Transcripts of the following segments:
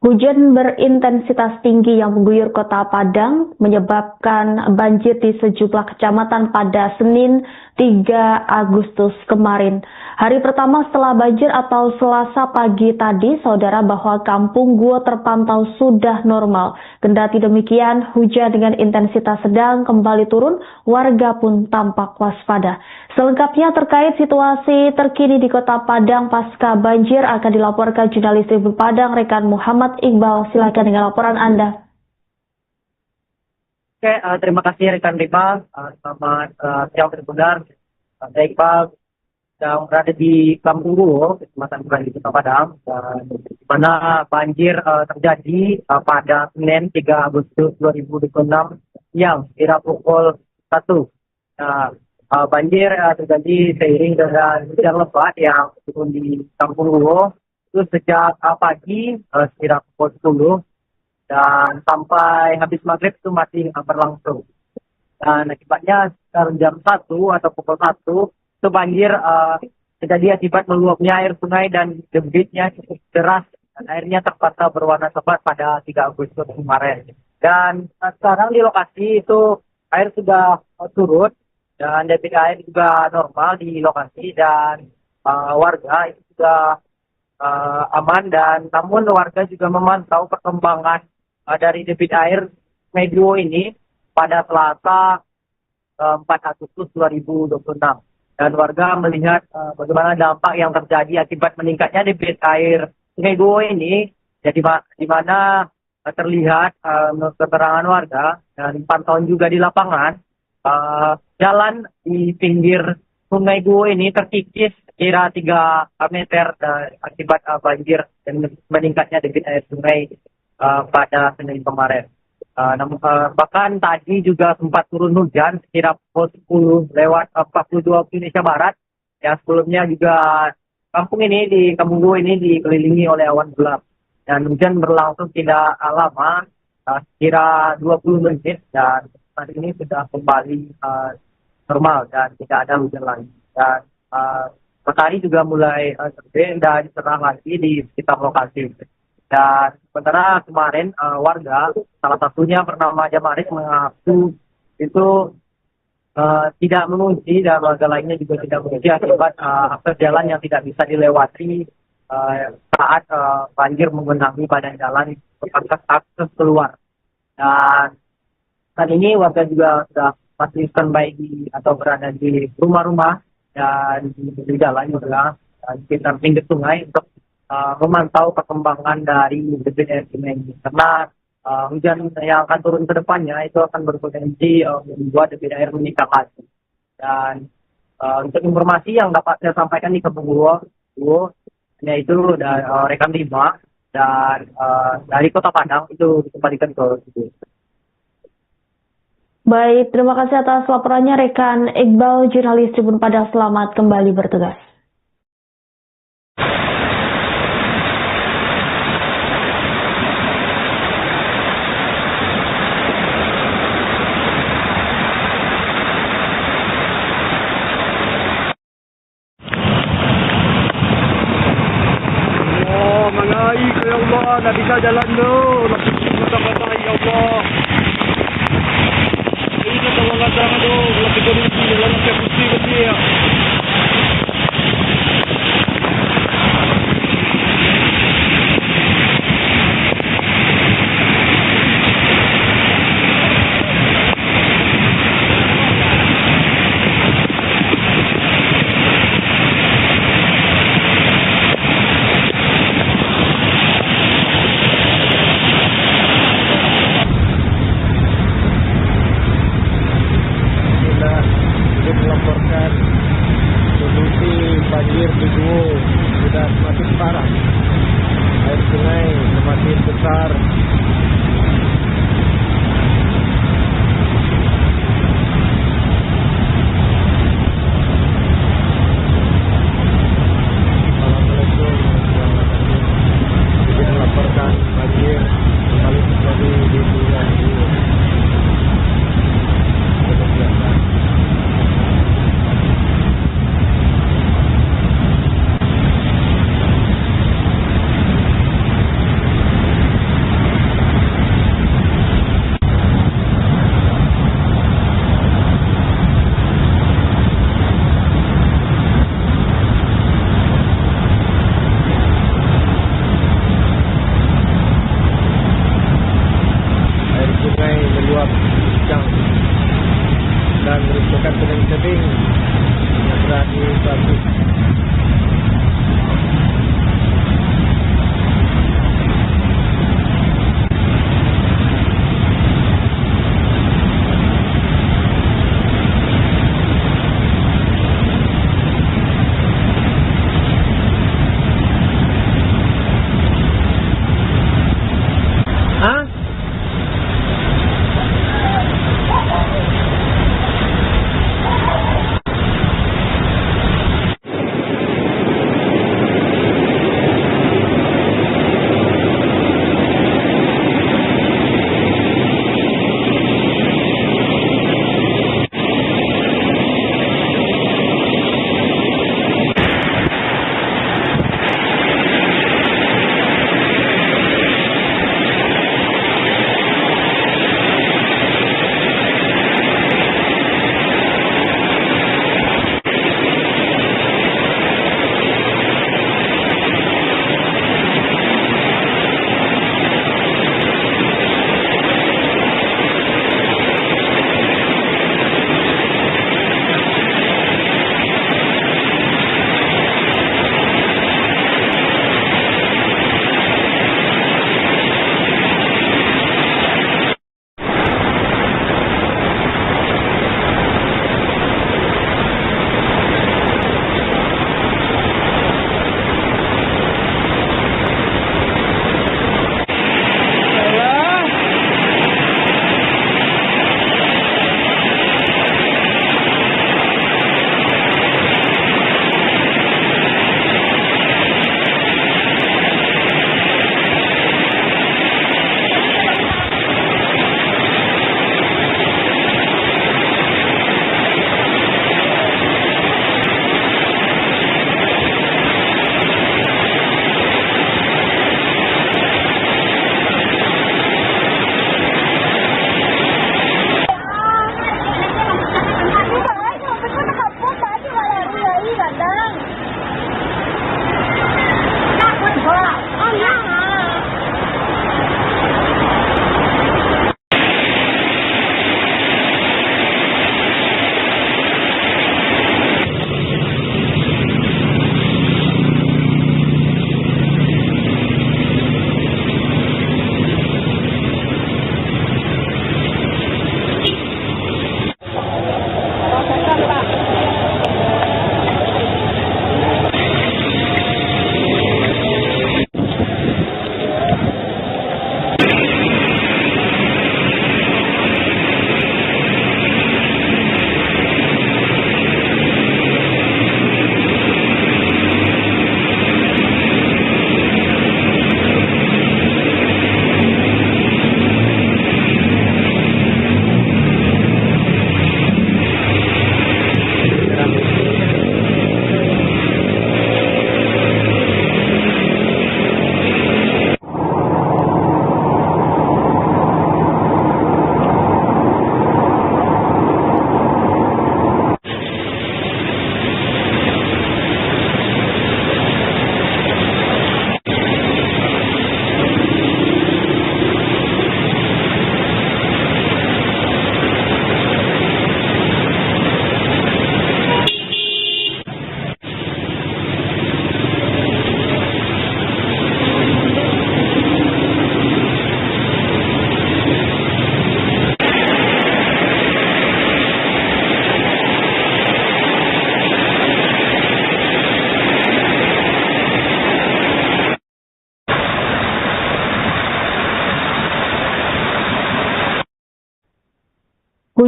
Hujan berintensitas tinggi yang mengguyur kota Padang menyebabkan banjir di sejumlah kecamatan pada Senin 3 Agustus kemarin. Hari pertama setelah banjir atau Selasa pagi tadi, saudara, bahwa Kampung Guo terpantau sudah normal. Kendati demikian, hujan dengan intensitas sedang kembali turun, warga pun tampak waspada. Selengkapnya terkait situasi terkini di kota Padang pasca banjir akan dilaporkan jurnalis Tribun Padang rekan Muhammad Iqbal. Silakan dengan laporan Anda. Oke, terima kasih rekan Rima. Selamat siang Tribun. Saya Iqbal sedang berada di Kampung Guo, Kecamatan Bulan di Kota Padang, di mana banjir terjadi pada Senin 3 Agustus 2026 siang kira pukul 1. Banjir terjadi seiring dengan hujan lebat yang turun di Kampung Guo itu sejak pagi sekira pukul 10 dan sampai habis maghrib itu masih berlangsung. Dan akibatnya sekitar jam 1 atau pukul 1 itu banjir terjadi akibat meluapnya air sungai dan debitnya cukup deras dan airnya terpantau berwarna coklat pada 3 Agustus kemarin. Dan sekarang di lokasi itu air sudah surut dan debit air juga normal di lokasi dan warga itu sudah aman, dan namun warga juga memantau perkembangan dari debit air Medio ini pada Selasa 4 Agustus 2026. Dan warga melihat bagaimana dampak yang terjadi akibat meningkatnya debit air Sungai Guo ini, jadi di mana terlihat keterangan warga dan pantauan juga di lapangan, jalan di pinggir Sungai Guo ini terkikis kira 3 meter akibat banjir dan meningkatnya debit air sungai pada Senin kemarin. Bahkan tadi juga sempat turun hujan sekira pukul 10 lewat 42 waktu Indonesia Barat. Yang sebelumnya juga kampung Guo ini dikelilingi oleh awan gelap. Dan hujan berlangsung tidak lama, sekira 20 menit, dan saat ini sudah kembali normal dan tidak ada hujan lagi. Dan matahari juga mulai terbit dan cerah lagi di sekitar lokasi. Dan sementara kemarin warga, salah satunya bernama Jamaris, mengaku itu tidak mengungsi, dan warga lainnya juga tidak mengungsi akibat akses jalan yang tidak bisa dilewati saat banjir menggenangi badan jalan akses keluar. Dan saat ini warga juga sudah masih standby atau berada di rumah-rumah dan di jalan juga di sekitar pinggir sungai untuk memantau perkembangan dari debit air sungai ini, karena hujan yang akan turun ke depannya itu akan berpotensi membuat debit air meningkat lagi. Dan untuk informasi yang dapat saya sampaikan di Kampung Guo yaitu rekan Rima dan dari Kota Padang itu dikembalikan ke situ. Baik, terima kasih atas laporannya rekan Iqbal, jurnalis Tribun Padang. Selamat kembali bertugas. Ya Allah, nak bisa jalan tu. Nak kata-kata ya Allah. Ini kata-kata tu, lebih kondisi dalam kondisi ya. Melaporkan kondisi banjir di Guo sudah semakin parah, air sungai semakin besar. Assalamualaikum warahmatullahi wabarakatuh. Jadi melaporkan banjir kembali terjadi di Guo.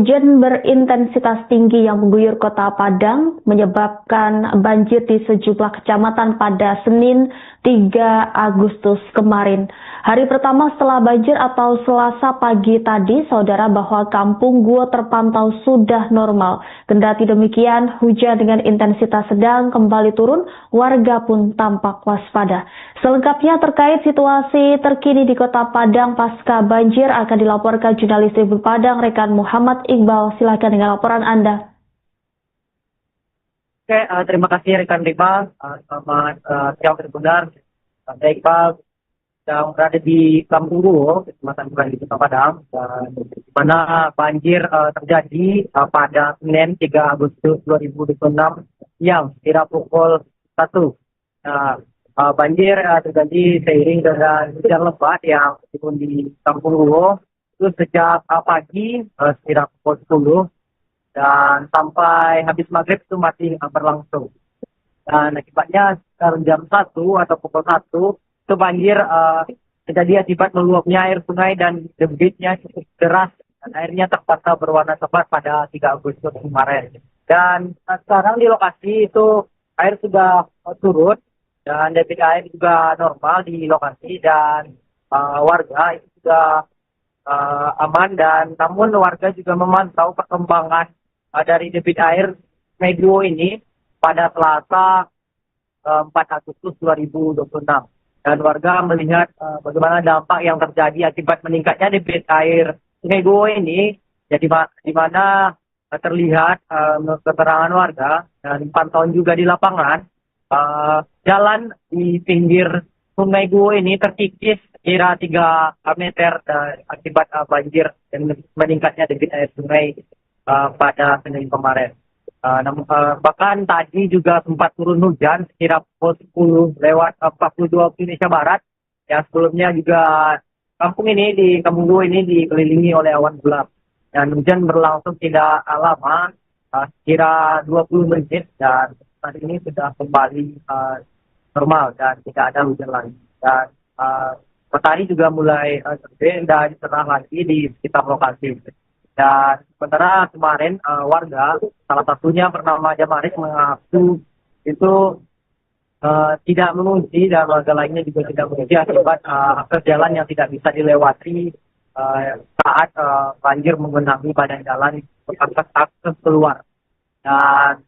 Hujan berintensitas tinggi yang mengguyur kota Padang menyebabkan banjir di sejumlah kecamatan pada Senin 3 Agustus kemarin. Hari pertama setelah banjir atau Selasa pagi tadi, saudara, bahwa Kampung Guo terpantau sudah normal. Kendati demikian, hujan dengan intensitas sedang kembali turun, warga pun tampak waspada. Selengkapnya terkait situasi terkini di kota Padang pasca banjir akan dilaporkan jurnalis Tribun Padang rekan Muhammad Iqbal. Silakan dengan laporan Anda. Oke, terima kasih rekan Rima. Selamat siang Tribuners. Saya Iqbal yang berada di Kampung Guo, Kecamatan Bulan di Kota Padang, di mana banjir terjadi pada Senin 3 Agustus 2026 yang kira pukul 1. Banjir terjadi seiring dengan hujan lebat yang turun di Kampung Guo itu sejak pagi sekira pukul 10 dan sampai habis maghrib itu masih berlangsung. Dan akibatnya sekitar jam 1 atau pukul 1 itu banjir terjadi akibat meluapnya air sungai dan debitnya cukup deras dan airnya terpaksa berwarna coklat pada 3 Agustus kemarin. Dan sekarang di lokasi itu air sudah surut dan debit air juga normal di lokasi dan warga itu sudah aman, dan namun warga juga memantau perkembangan dari debit air Sungai Guo ini pada Selasa 4 Agustus 2026. Dan warga melihat bagaimana dampak yang terjadi akibat meningkatnya debit air Sungai Guo ini, jadi di mana terlihat keterangan warga dan pantauan juga di lapangan, jalan di pinggir Sungai Guo ini terkikis kira 3 meter akibat banjir dan meningkatnya debit air sungai pada Senin kemarin. Bahkan tadi juga sempat turun hujan sekira pukul 10 lewat 42 Indonesia Barat. Yang sebelumnya juga kampung Guo ini dikelilingi oleh awan gelap. Dan hujan berlangsung tidak lama, sekira 20 menit, dan saat ini sudah kembali normal dan tidak ada hujan lagi. Dan matahari juga mulai terbit dan cerah lagi di sekitar lokasi. Dan sementara kemarin warga, salah satunya bernama Jamaris, mengaku itu tidak mengunci, dan warga lainnya juga tidak mengunci akibat akses jalan yang tidak bisa dilewati saat banjir menggenangi badan jalan akses keluar. Dan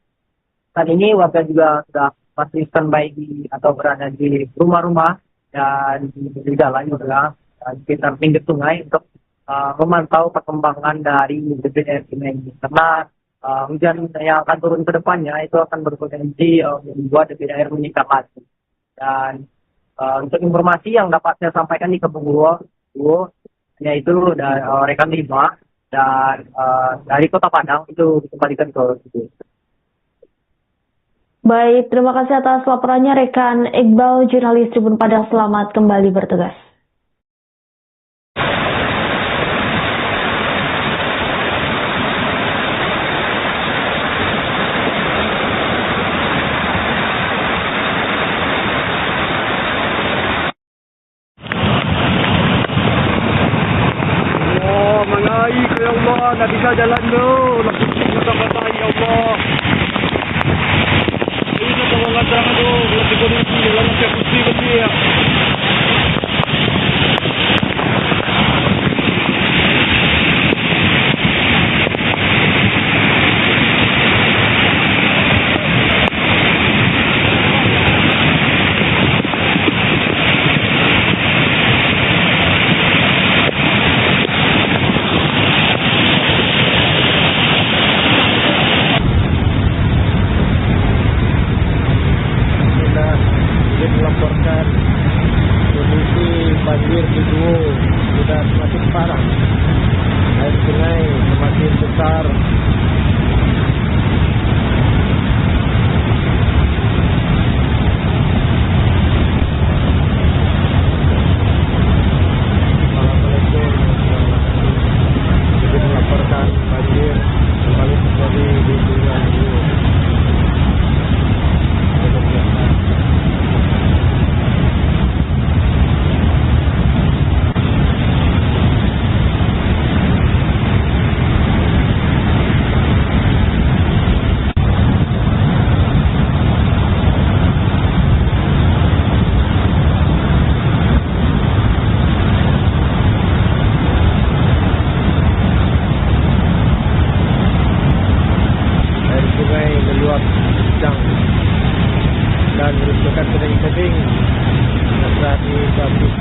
saat ini warga juga sudah masih standby atau berada di rumah-rumah dan di jalan juga di sekitar pinggir sungai untuk memantau perkembangan dari debit air sungai ini, karena hujan yang akan turun ke depannya itu akan berpotensi membuat debit air meningkat lagi. Dan untuk informasi yang dapat saya sampaikan di Kampung Guo, yaitu rekan Rima dan dari Kota Padang itu dikembalikan ke situ. Baik, terima kasih atas laporannya rekan Iqbal, jurnalis Tribun Padang. Selamat kembali bertugas. Ya Allah, nak bisa jalan tu. Langsung kita patah, ya Allah. Ini kita orang terang tu. Kalau kita ni jalan macam kursi ya. meluap sedang dan merupakan tebing-tebing saat ini bagus.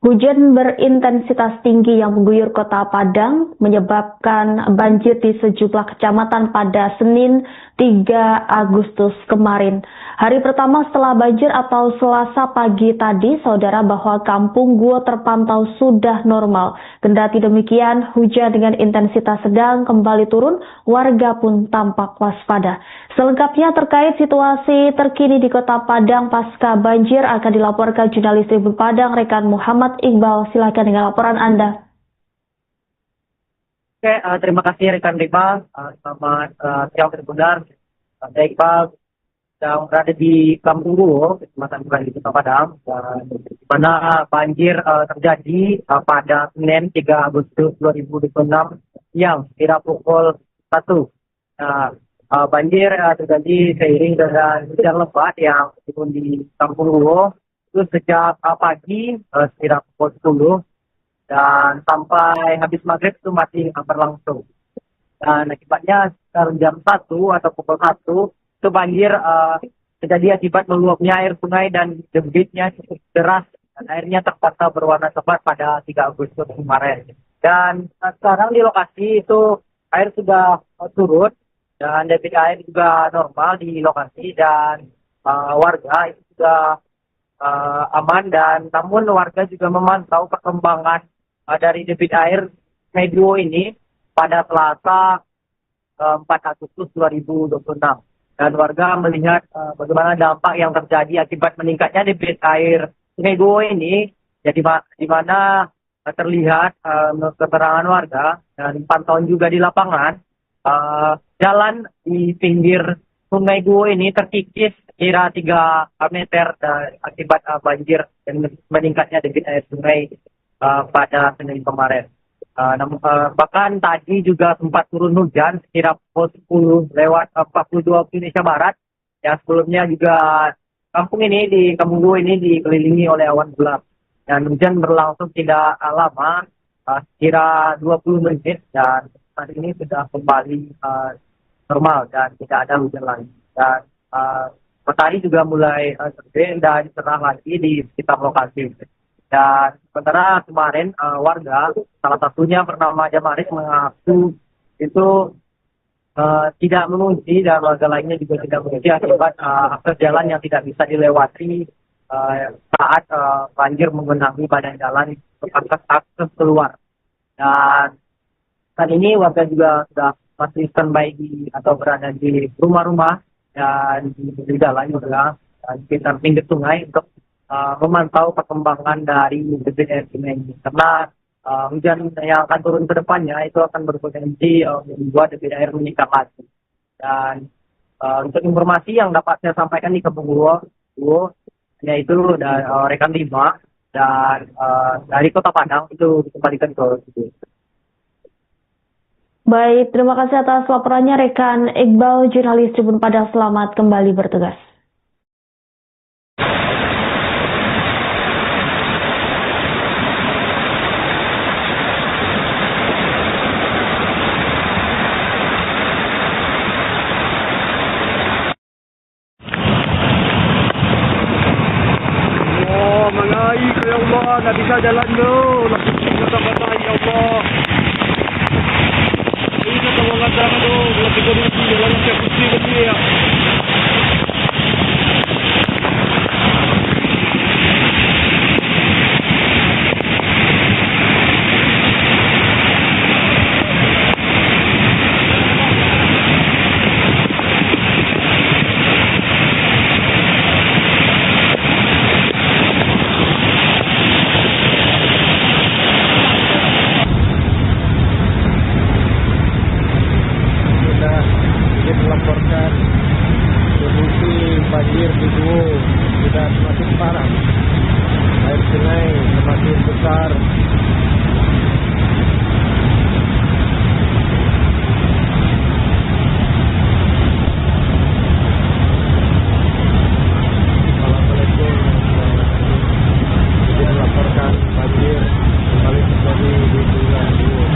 Hujan berintensitas tinggi yang mengguyur kota Padang menyebabkan banjir di sejumlah kecamatan pada Senin 3 Agustus kemarin. Hari pertama setelah banjir atau Selasa pagi tadi, saudara, bahwa Kampung Guo terpantau sudah normal. Kendati demikian, hujan dengan intensitas sedang kembali turun, warga pun tampak waspada. Selengkapnya terkait situasi terkini di kota Padang pasca banjir akan dilaporkan jurnalis Tribun Padang rekan Muhammad Iqbal. Silakan dengan laporan Anda. Oke, terima kasih rekan Riba. Selamat siang Tribun Padang. Iqbal yang berada di Kampung Guo, Kecamatan Brani, Kota Padang, di mana banjir terjadi pada Senin 3 Agustus 2026 siang kira pukul 1. Nah, banjir terjadi seiring dengan hujan lebat yang turun di Kampung Guo itu sejak pagi sekira pukul 10 dan sampai habis maghrib itu masih berlangsung. Dan akibatnya sekitar jam 1 atau pukul 1 itu banjir terjadi akibat meluapnya air sungai dan debitnya cukup deras dan airnya terpaksa berwarna coklat pada 3 Agustus kemarin. Dan sekarang di lokasi itu air sudah surut dan debit air juga normal di lokasi dan warga itu sudah aman, dan namun warga juga memantau perkembangan dari debit air Sungai Guo ini pada Selasa 4 Agustus 2026. Dan warga melihat bagaimana dampak yang terjadi akibat meningkatnya debit air Sungai Guo ini, jadi di mana terlihat menurut keterangan warga dan pantauan juga di lapangan, jalan di pinggir Sungai Guo ini terkikis kira 3 meter akibat banjir dan meningkatnya debit air sungai pada Senin kemarin. Bahkan tadi juga sempat turun hujan sekira pukul 10 lewat 42 waktu Indonesia Barat. Yang sebelumnya juga kampung ini di Kampung Guo ini dikelilingi oleh awan gelap. Dan hujan berlangsung tidak lama, sekira 20 menit, dan saat ini sudah kembali normal dan tidak ada hujan lagi. Dan matahari juga mulai terbit dan cerah lagi di sekitar lokasi. Dan sementara kemarin warga, salah satunya bernama Jamaris, mengaku itu tidak mengunci, dan warga lainnya juga tidak mengunci akibat akses jalan yang tidak bisa dilewati saat banjir menggenangi badan jalan akses keluar. Dan saat ini warga juga sudah masih standby atau berada di rumah-rumah dan di jalan juga di sekitar pinggir sungai untuk memantau perkembangan dari debit air sungai ini, karena hujan yang akan turun ke depannya itu akan berpotensi membuat debit air meningkat lagi. Dan untuk informasi yang dapat saya sampaikan di Kampung Guo, yaitu rekan 5 dan dari Kota Padang itu dikembalikan ke situ. Baik, terima kasih atas laporannya rekan Iqbal, jurnalis Tribun Padang. Selamat kembali bertugas. Ya Allah, nak bisa jalan tu. Kata-kata ya Allah. Ini kata orang kata tu, kalau tiga rugi jalan siap kursi lagi ya. Melaporkan kondisi banjir di Guo sudah semakin parah, air sungai semakin besar. Assalamualaikum, melaporkan banjir kembali terjadi di Sungai Guo.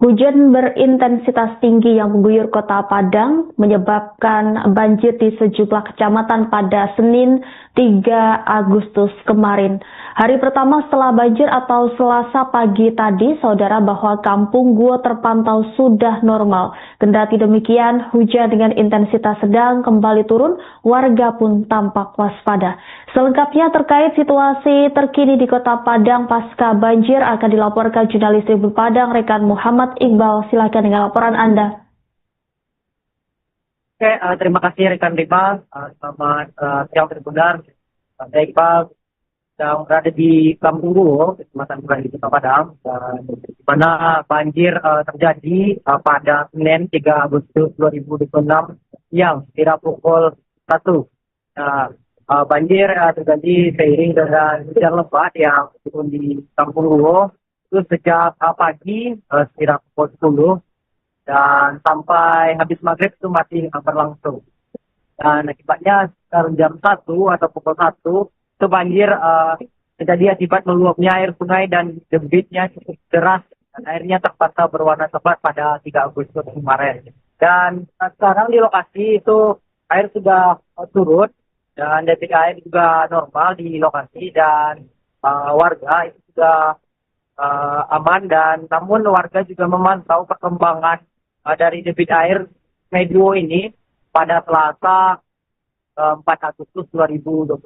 Hujan berintensitas tinggi yang mengguyur kota Padang menyebabkan banjir di sejumlah kecamatan pada Senin 3 Agustus kemarin. Hari pertama setelah banjir atau Selasa pagi tadi, saudara, bahwa Kampung Guo terpantau sudah normal. Kendati demikian, hujan dengan intensitas sedang kembali turun, warga pun tampak waspada. Selengkapnya terkait situasi terkini di kota Padang pasca banjir akan dilaporkan jurnalis Tribun Padang, rekan Muhammad Iqbal. Silakan dengan laporan Anda. Oke, terima kasih rekan Rima. Selamat siang Tribuners. Saya Iqbal yang berada di Kampung Guo, Kecamatan Bulan di Kota Padang, di mana banjir terjadi pada Senin 3 Agustus 2026 siang kira pukul 1. Banjir terjadi seiring dengan hujan lebat yang turun di Kampung Guo itu sejak pagi sekira pukul 10 dan sampai habis maghrib itu masih berlangsung. Dan akibatnya sekitar jam 1 atau pukul 1 itu banjir terjadi akibat meluapnya air sungai dan debitnya cukup deras dan airnya terpantau berwarna coklat pada 3 Agustus kemarin. Dan sekarang di lokasi itu air sudah surut dan debit air juga normal di lokasi dan warga itu juga aman, dan namun warga juga memantau perkembangan dari debit air Medio ini pada Selasa 4 Agustus 2026.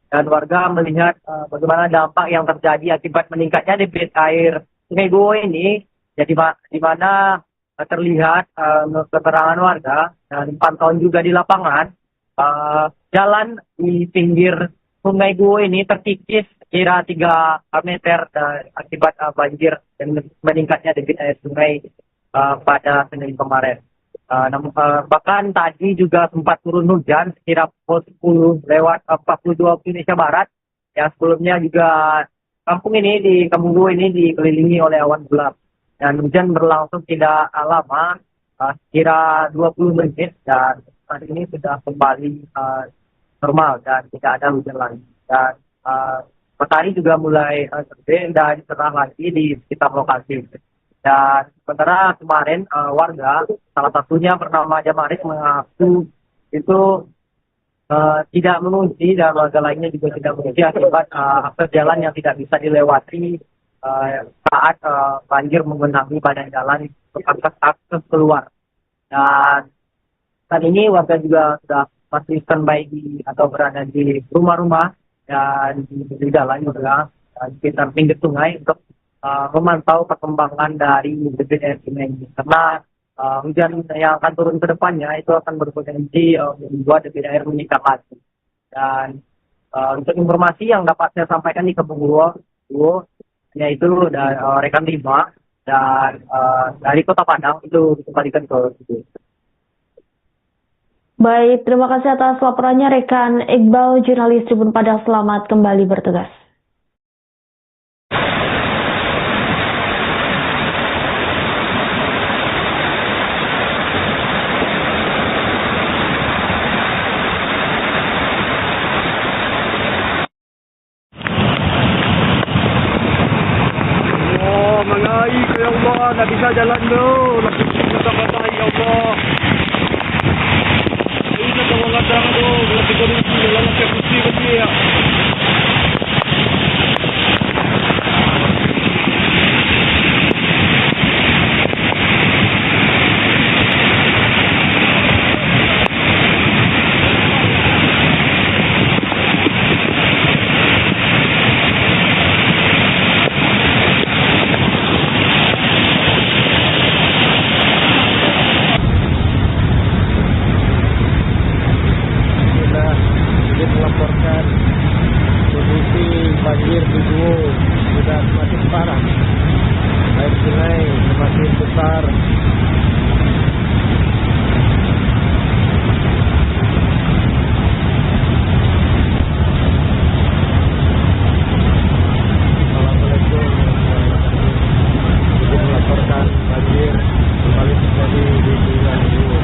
Dan warga melihat bagaimana dampak yang terjadi akibat meningkatnya debit air Sungai Guo ini, jadi di mana terlihat keterangan warga dan pantauan juga di lapangan, jalan di pinggir Sungai Guo ini terkikis kira 3 meter akibat banjir dan meningkatnya debit air sungai pada Senin kemarin. Bahkan tadi juga sempat turun hujan sekira pukul 10 lewat 42 waktu Indonesia Barat. Yang sebelumnya juga kampung ini di Kampung Guo ini dikelilingi oleh awan gelap. Dan hujan berlangsung tidak lama, sekira 20 menit, dan saat ini sudah kembali normal dan tidak ada hujan lagi. Dan matahari juga mulai terbit dan cerah lagi di sekitar lokasi. Dan sementara kemarin warga, salah satunya bernama Jamaris, mengaku itu tidak mengungsi, dan warga lainnya juga tidak mengungsi akibat akses jalan yang tidak bisa dilewati saat banjir menggenangi badan jalan akses keluar. Dan saat ini warga juga sudah masih standby atau berada di rumah-rumah dan di jalan juga di sekitar pinggir sungai untuk memantau perkembangan dari debit air sungai ini, karena hujan yang akan turun ke depannya itu akan berpotensi membuat debit air meningkat lagi. Dan untuk informasi yang dapat saya sampaikan di Kampung Guo, yaitu rekan Rima dan dari Kota Padang itu dikembalikan ke situ. Baik, terima kasih atas laporannya rekan Iqbal, jurnalis Tribun Padang. Selamat kembali bertugas. Mengai ke ya Allah, nak bisa jalan tu. Lagi kita kata ya Allah. Ini kalau kadang tu, lagi kondisi dalam kursi lagi ya. Melaporkan kondisi banjir di Guo sudah semakin parah, air sungai semakin besar. Assalamualaikum. Jadi melaporkan banjir kembali terjadi di Sungai Guo.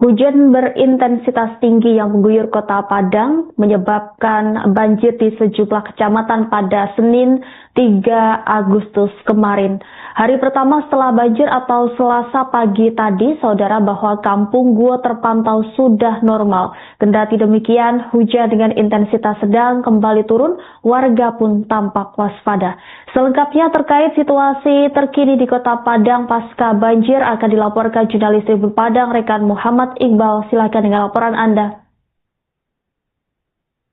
Hujan berintensitas tinggi yang mengguyur kota Padang menyebabkan banjir di sejumlah kecamatan pada Senin 3 Agustus kemarin. Hari pertama setelah banjir atau Selasa pagi tadi, saudara, bahwa Kampung Guo terpantau sudah normal. Kendati demikian, hujan dengan intensitas sedang kembali turun, warga pun tampak waspada. Selengkapnya terkait situasi terkini di kota Padang pasca banjir akan dilaporkan jurnalis Tribun Padang rekan Muhammad Iqbal. Silakan dengan laporan Anda.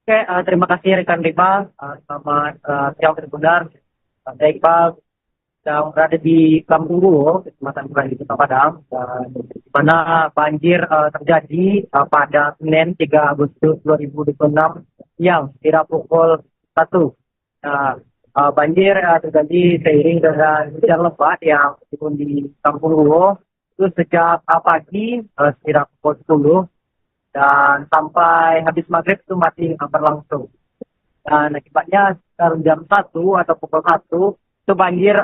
Oke, terima kasih rekan Rima. Selamat siang Tribuners. Saya Iqbal yang berada di Kampung Guo, Kecamatan Bulan di Kota Padang, di mana banjir terjadi pada Senin 3 Agustus 2026 siang kira pukul 1. Banjir terjadi seiring dengan hujan lebat yang turun di Kampung Guo itu sejak pagi sekira pukul 10 dan sampai habis maghrib itu masih berlangsung. Dan akibatnya sekitar jam 1 atau pukul 1 itu banjir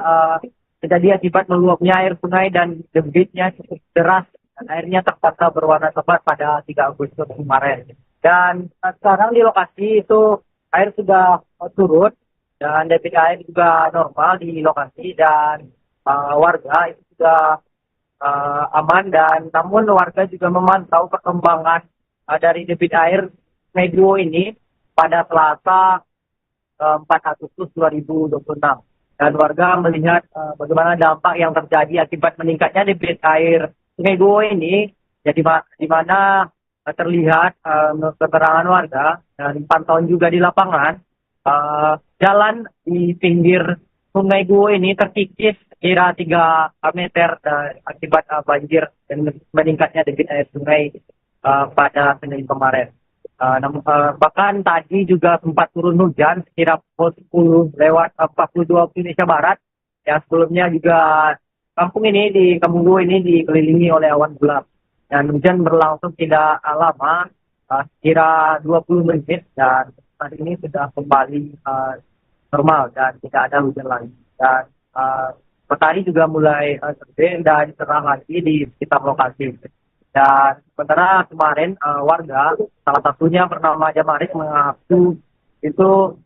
terjadi akibat meluapnya air sungai dan debitnya cukup deras dan airnya terpaksa berwarna coklat pada 3 Agustus kemarin. Dan sekarang di lokasi itu air sudah surut dan debit air juga normal di lokasi dan warga itu sudah aman, dan namun warga juga memantau perkembangan dari debit air Sungai Guo ini pada Selasa 4 Agustus 2026. Dan warga melihat bagaimana dampak yang terjadi akibat meningkatnya debit air Sungai Guo ini, jadi di mana terlihat keterangan warga dan pantauan juga di lapangan, jalan di pinggir Sungai Guo ini terkikis kira 3 meter akibat banjir dan meningkatnya debit air sungai pada Senin kemarin. Bahkan tadi juga sempat turun hujan sekira pukul 10:42 waktu Indonesia Barat. Yang sebelumnya juga kampung Guo ini dikelilingi oleh awan gelap. Dan hujan berlangsung tidak lama, sekira 20 menit, dan saat ini sudah kembali normal dan tidak ada hujan lagi. Dan matahari juga mulai terbit dan cerah lagi di sekitar lokasi. Dan sementara kemarin warga, salah satunya bernama Jamaris, mengaku itu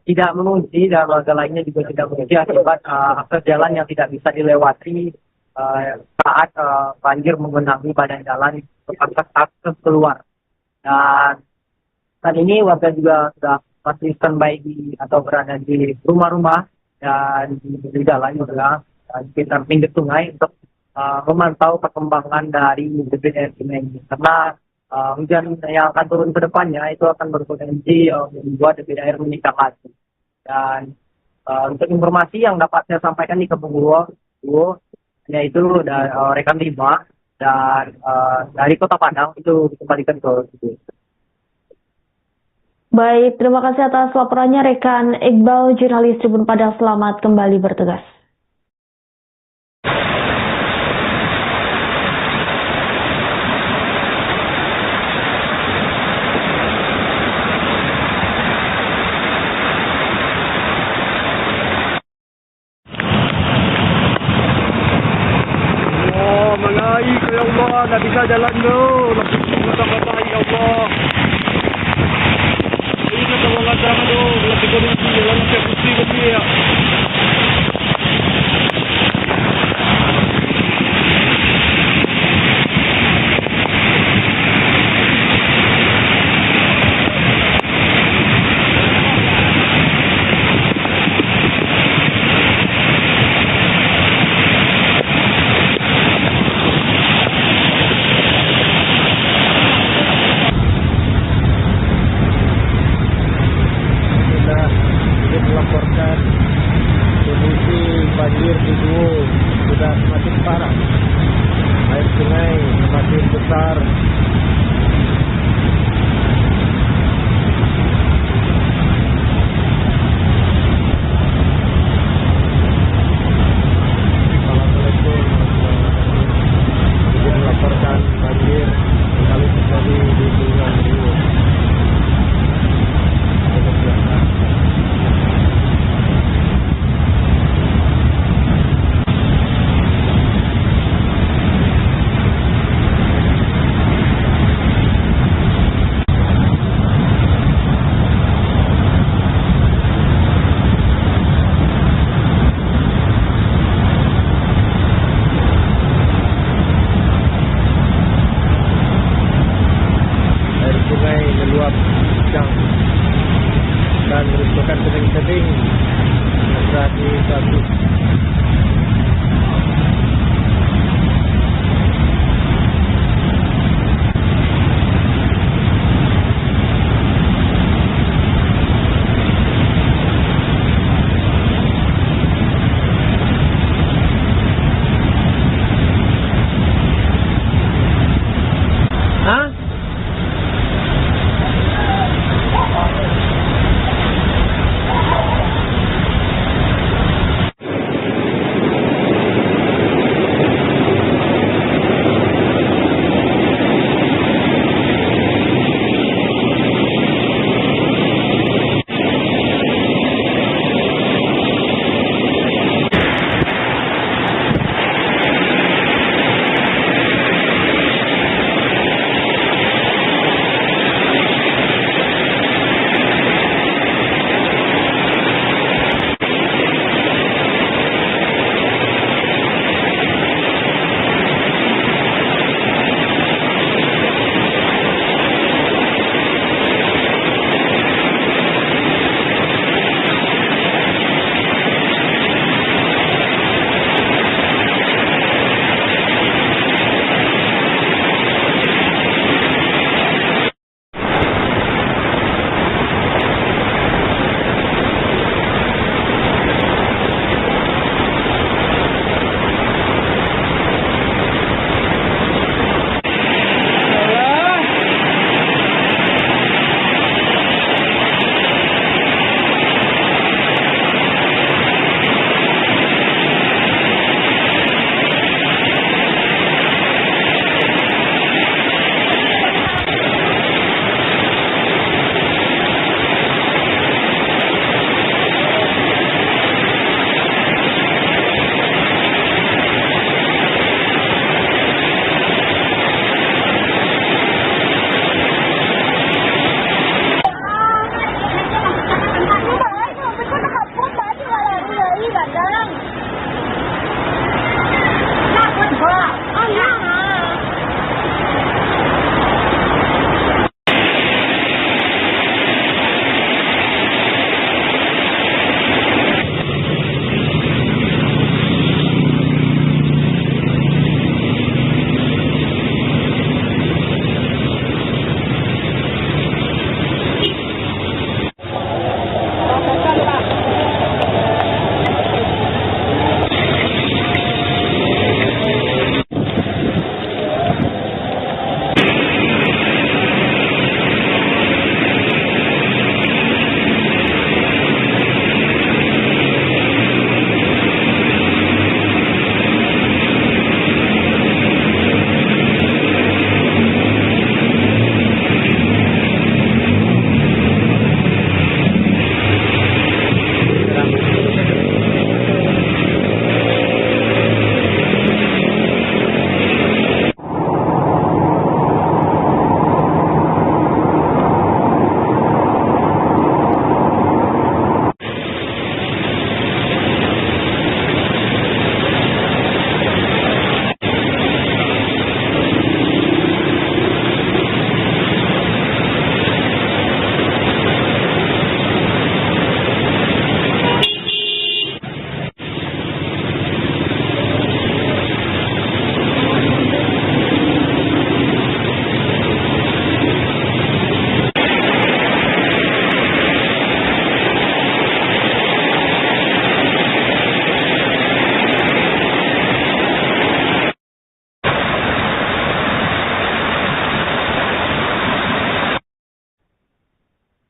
tidak mengunci, dan warga lainnya juga tidak mengunci akibat akses jalan yang tidak bisa dilewati saat banjir menggenangi badan jalan akses keluar. Dan saat ini warga juga sudah masih standby atau berada di rumah-rumah dan di jalan juga di sekitar pinggir sungai untuk memantau perkembangan dari debit air sungai ini, karena hujan yang akan turun ke depannya itu akan berpotensi membuat debit air meningkat lagi. Dan untuk informasi yang dapat saya sampaikan di Kampung Guo, yaitu rekan Rima dan dari Kota Padang itu dikembalikan ke situ. Baik, terima kasih atas laporannya rekan Iqbal, jurnalis Tribun Padang. Selamat kembali bertugas. Mengair ya Allah, tak bisa jalan tu. Kata-kata ya Allah. Ini kata orang kata tu, lebih kondisi jalan ke kursi ke dia. Melaporkan makan kering-kering. Lagi bagus. Hah?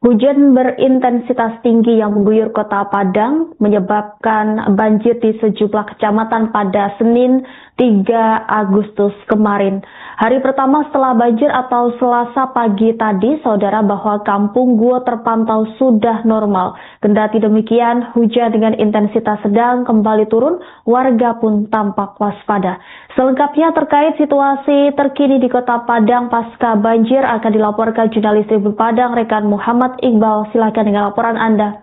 Hujan berintensitas tinggi yang mengguyur kota Padang menyebabkan banjir di sejumlah kecamatan pada Senin 3 Agustus kemarin. Hari pertama setelah banjir atau Selasa pagi tadi, saudara, bahwa Kampung Guo terpantau sudah normal. Kendati demikian, hujan dengan intensitas sedang kembali turun, warga pun tampak waspada. Selengkapnya terkait situasi terkini di kota Padang pasca banjir akan dilaporkan jurnalis Tribun Padang, rekan Muhammad Iqbal. Silakan dengan laporan Anda.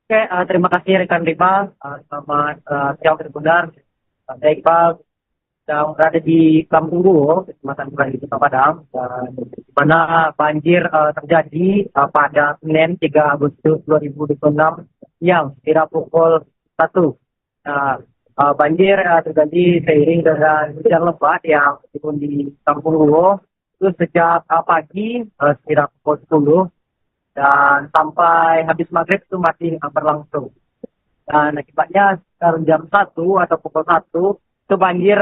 Oke, terima kasih rekan Rima. Selamat siang Tribun Padang. Iqbal. yang berada di Kampung Guo, Kecamatan Brani, Kota Padang, dan di mana banjir terjadi pada Senin 3 Agustus 2026 siang kira pukul 1. Nah, banjir terjadi seiring dengan hujan lebat yang turun di Kampung Guo itu sejak pagi sekira pukul 10 dan sampai habis maghrib itu masih berlangsung. Dan akibatnya sekitar jam 1 atau pukul 1 itu banjir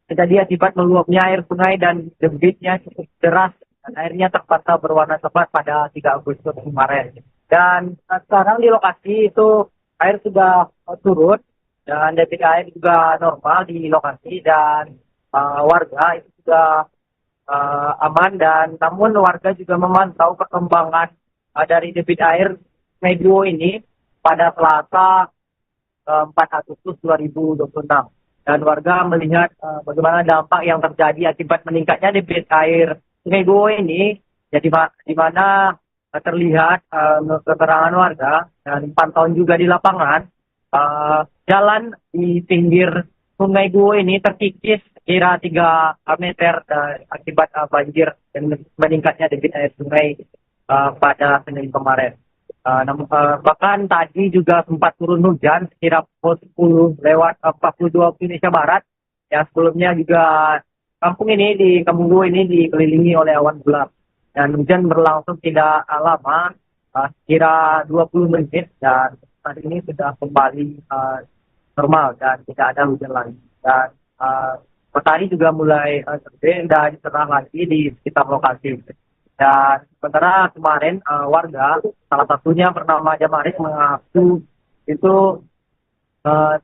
terjadi akibat meluapnya air sungai dan debitnya cukup deras dan airnya terpantau berwarna coklat pada 3 Agustus kemarin. Dan sekarang di lokasi itu air sudah surut dan debit air juga normal di lokasi dan warga itu juga aman, dan namun warga juga memantau perkembangan dari debit air Sungai Guo ini pada Selasa 4 Agustus 2026. Dan warga melihat bagaimana dampak yang terjadi akibat meningkatnya debit air Sungai Guo ini, jadi di mana terlihat keterangan warga dan pantauan juga di lapangan, jalan di pinggir Sungai Guo ini terkikis kira 3 meter akibat banjir dan meningkatnya debit air sungai pada Senin kemarin. Bahkan tadi juga sempat turun hujan sekira pukul 10:42 waktu Indonesia Barat. Yang sebelumnya juga kampung ini di Kampung Guo ini dikelilingi oleh awan gelap. Dan hujan berlangsung tidak lama, sekira 20 menit, dan saat ini sudah kembali normal dan tidak ada hujan lagi. Dan matahari juga mulai terbit dan cerah lagi di sekitar lokasi. Dan sementara kemarin warga, salah satunya bernama Jamaris, mengaku itu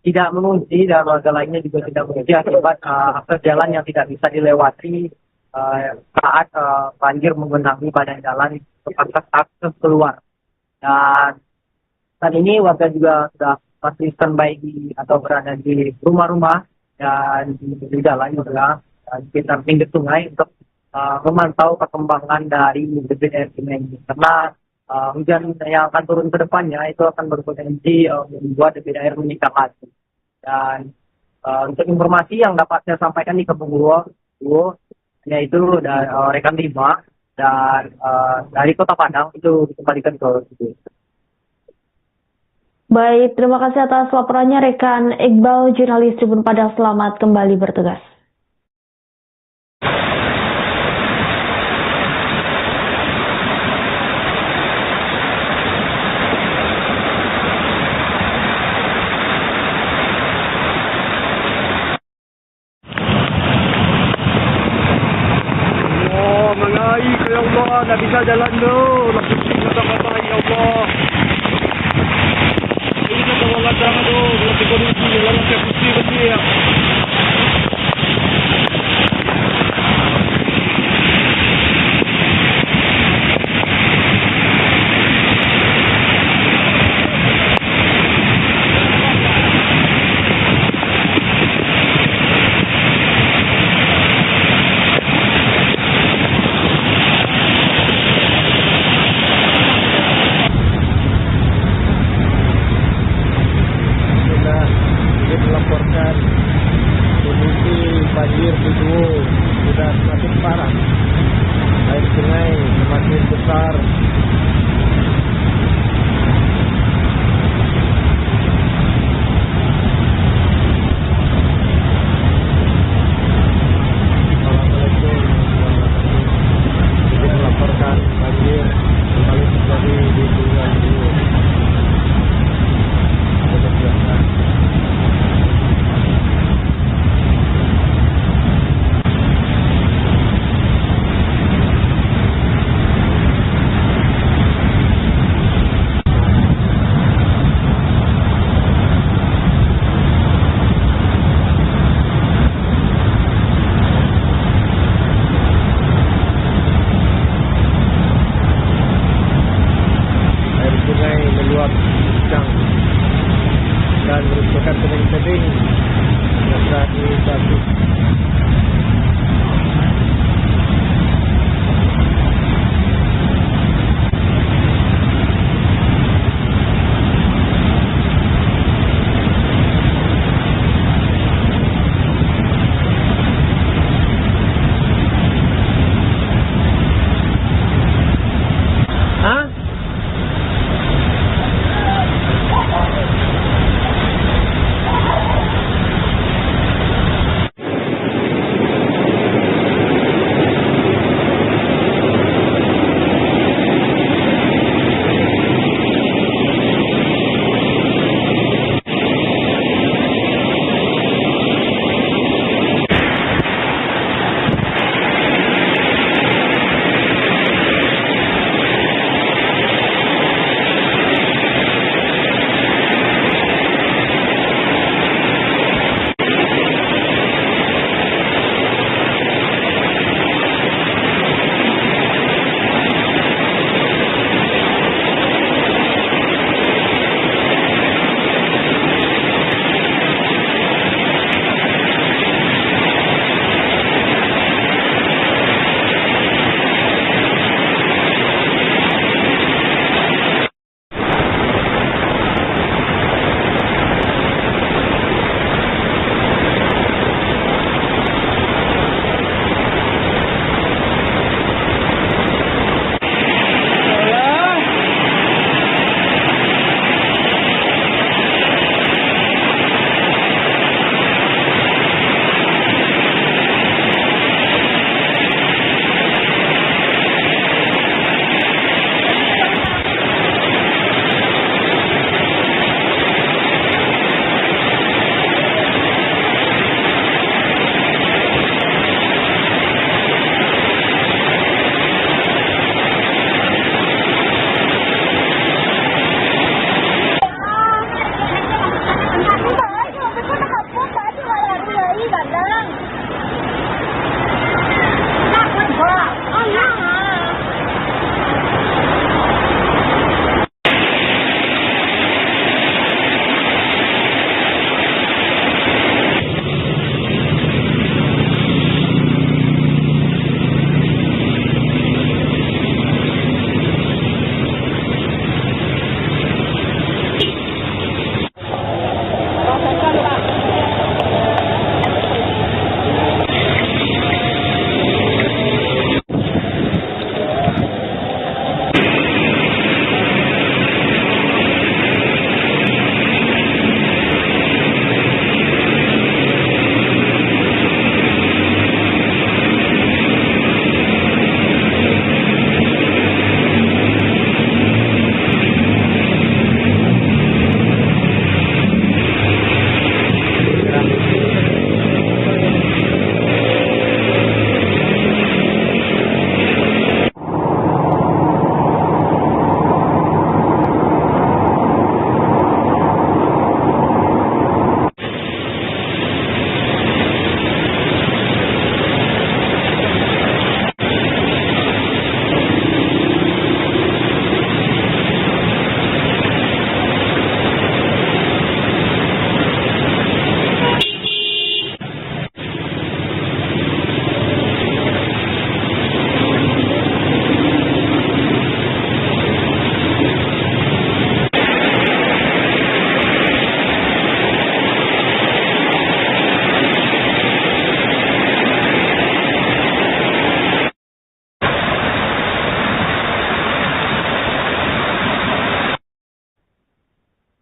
tidak mengunci, dan warga lainnya juga tidak mengunci akibat akses jalan yang tidak bisa dilewati saat banjir menggenangi badan jalan akses keluar. Dan saat ini warga juga sudah masih standby atau berada di rumah-rumah dan di jalan juga di sekitar pinggir sungai untuk memantau perkembangan dari debit air sungai ini, karena hujan yang akan turun ke depannya itu akan berpotensi membuat debit air meningkat lagi. Dan untuk informasi yang dapat saya sampaikan di Kampung Guo, yaitu rekan 5 dan dari Kota Padang itu dikembalikan ke situ. Baik, terima kasih atas laporannya rekan Iqbal, jurnalis Tribun Padang. Selamat kembali bertugas. Ya Allah, nak bisa jalan tu. Nak pusing kata-kata, ya Allah. Ini kata-kata tu. Nak kondisi, lalu saya pusing ya. Banjir di Guo sudah semakin parah. Air sungai semakin besar. Assalamualaikum. Kita melaporkan banjir kembali terjadi di Sungai Guo. Dan merupakan tebing-tebing yang telah dibatu.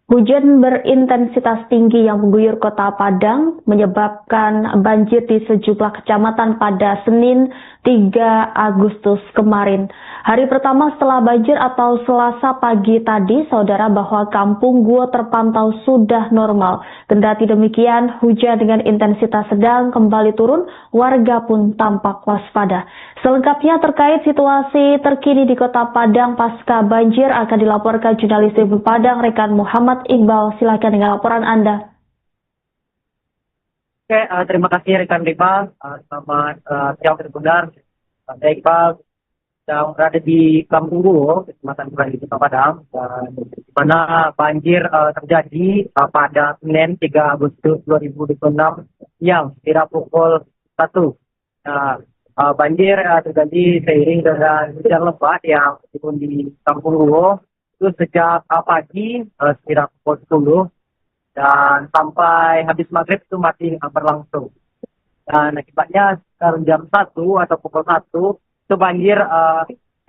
Hujan berintensitas tinggi yang mengguyur kota Padang menyebabkan banjir di sejumlah kecamatan pada Senin 3 Agustus kemarin. Hari pertama setelah banjir atau Selasa pagi tadi, saudara, bahwa Kampung Guo terpantau sudah normal. Kendati demikian, hujan dengan intensitas sedang kembali turun, warga pun tampak waspada. Selengkapnya terkait situasi terkini di kota Padang pasca banjir akan dilaporkan jurnalis Tribun Padang, rekan Muhammad Iqbal. Silakan dengan laporan Anda. Oke, terima kasih rekan Riba. Selamat siang Tribuners. Saya Iqbal yang berada di Kampung Guo, Kecamatan Burai, Kota Padang, di mana banjir terjadi pada Senin 3 Agustus 2026 siang, kira pukul 1. Banjir terjadi seiring dengan hujan lebat yang turun di Kampung Guo itu sejak pagi sekira pukul 10 dan sampai habis maghrib itu masih berlangsung. Dan akibatnya sekarang jam 1 atau pukul 1 itu banjir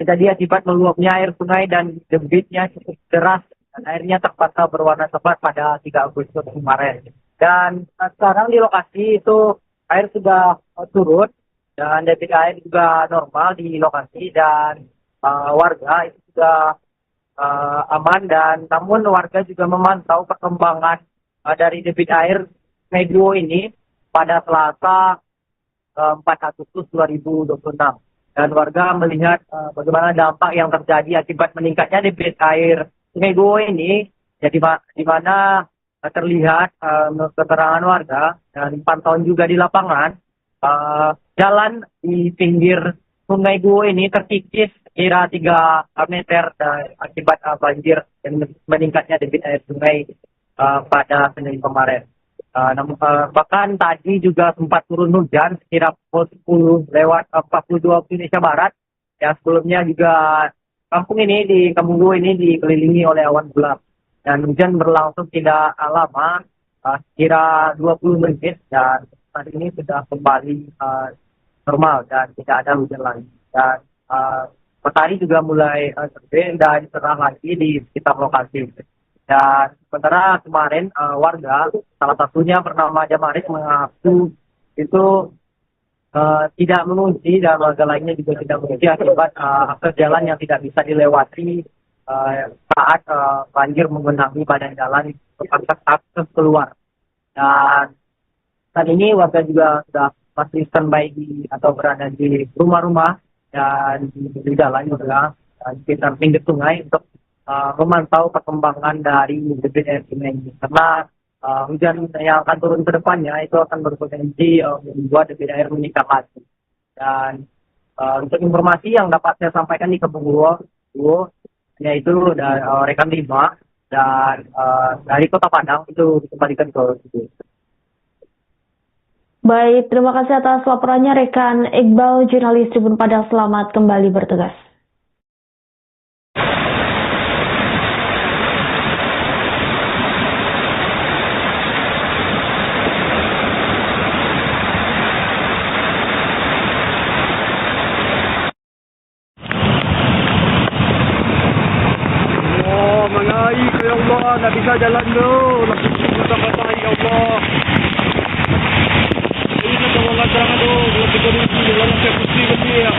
terjadi akibat meluapnya air sungai dan debitnya cukup deras dan airnya terpaksa berwarna coklat pada 3 Agustus kemarin. Dan sekarang di lokasi itu air sudah surut dan debit air juga normal di lokasi dan warga itu sudah aman, dan namun warga juga memantau perkembangan dari debit air Sungai Guo ini pada Selasa 4 Agustus 2026. Dan warga melihat bagaimana dampak yang terjadi akibat meningkatnya debit air Sungai Guo ini, jadi di mana terlihat keterangan warga dan pantauan juga di lapangan, jalan di pinggir Sungai Guo ini terkikis kira 3 meter akibat banjir dan meningkatnya debit air sungai pada Senin kemarin. Bahkan tadi juga sempat turun hujan sekira pukul 10 lewat 42 waktu Indonesia Barat. Ya, sebelumnya juga kampung ini di Kampung Guo ini dikelilingi oleh awan gelap. Dan hujan berlangsung tidak lama, sekira 20 menit, dan saat ini sudah kembali normal dan tidak ada hujan lagi. Dan matahari juga mulai terbit dan cerah lagi di sekitar lokasi. Dan sementara kemarin warga, salah satunya bernama Jamaris, mengaku itu tidak mengungsi, dan warga lainnya juga tidak mengungsi akibat akses jalan yang tidak bisa dilewati saat banjir menggenangi badan jalan akses keluar. Dan saat ini warga juga sudah masih standby atau berada di rumah-rumah dan di jalan juga di sekitar pinggir sungai untuk memantau perkembangan dari debit air sungai ini, karena hujan yang akan turun ke depannya itu akan berpotensi membuat debit air meningkat lagi. Dan untuk informasi yang dapat saya sampaikan di Kampung Guo, yaitu dari rekan Lima dan dari Kota Padang itu dikembalikan ke situ. Baik, terima kasih atas laporannya rekan Iqbal, jurnalis Tribun Padang. Selamat kembali bertugas. Ya Allah, tak bisa jalan tu. Nak patah ya Allah. Ini nak tolong terang tu. Kalau kita ni jalan saya putih ya.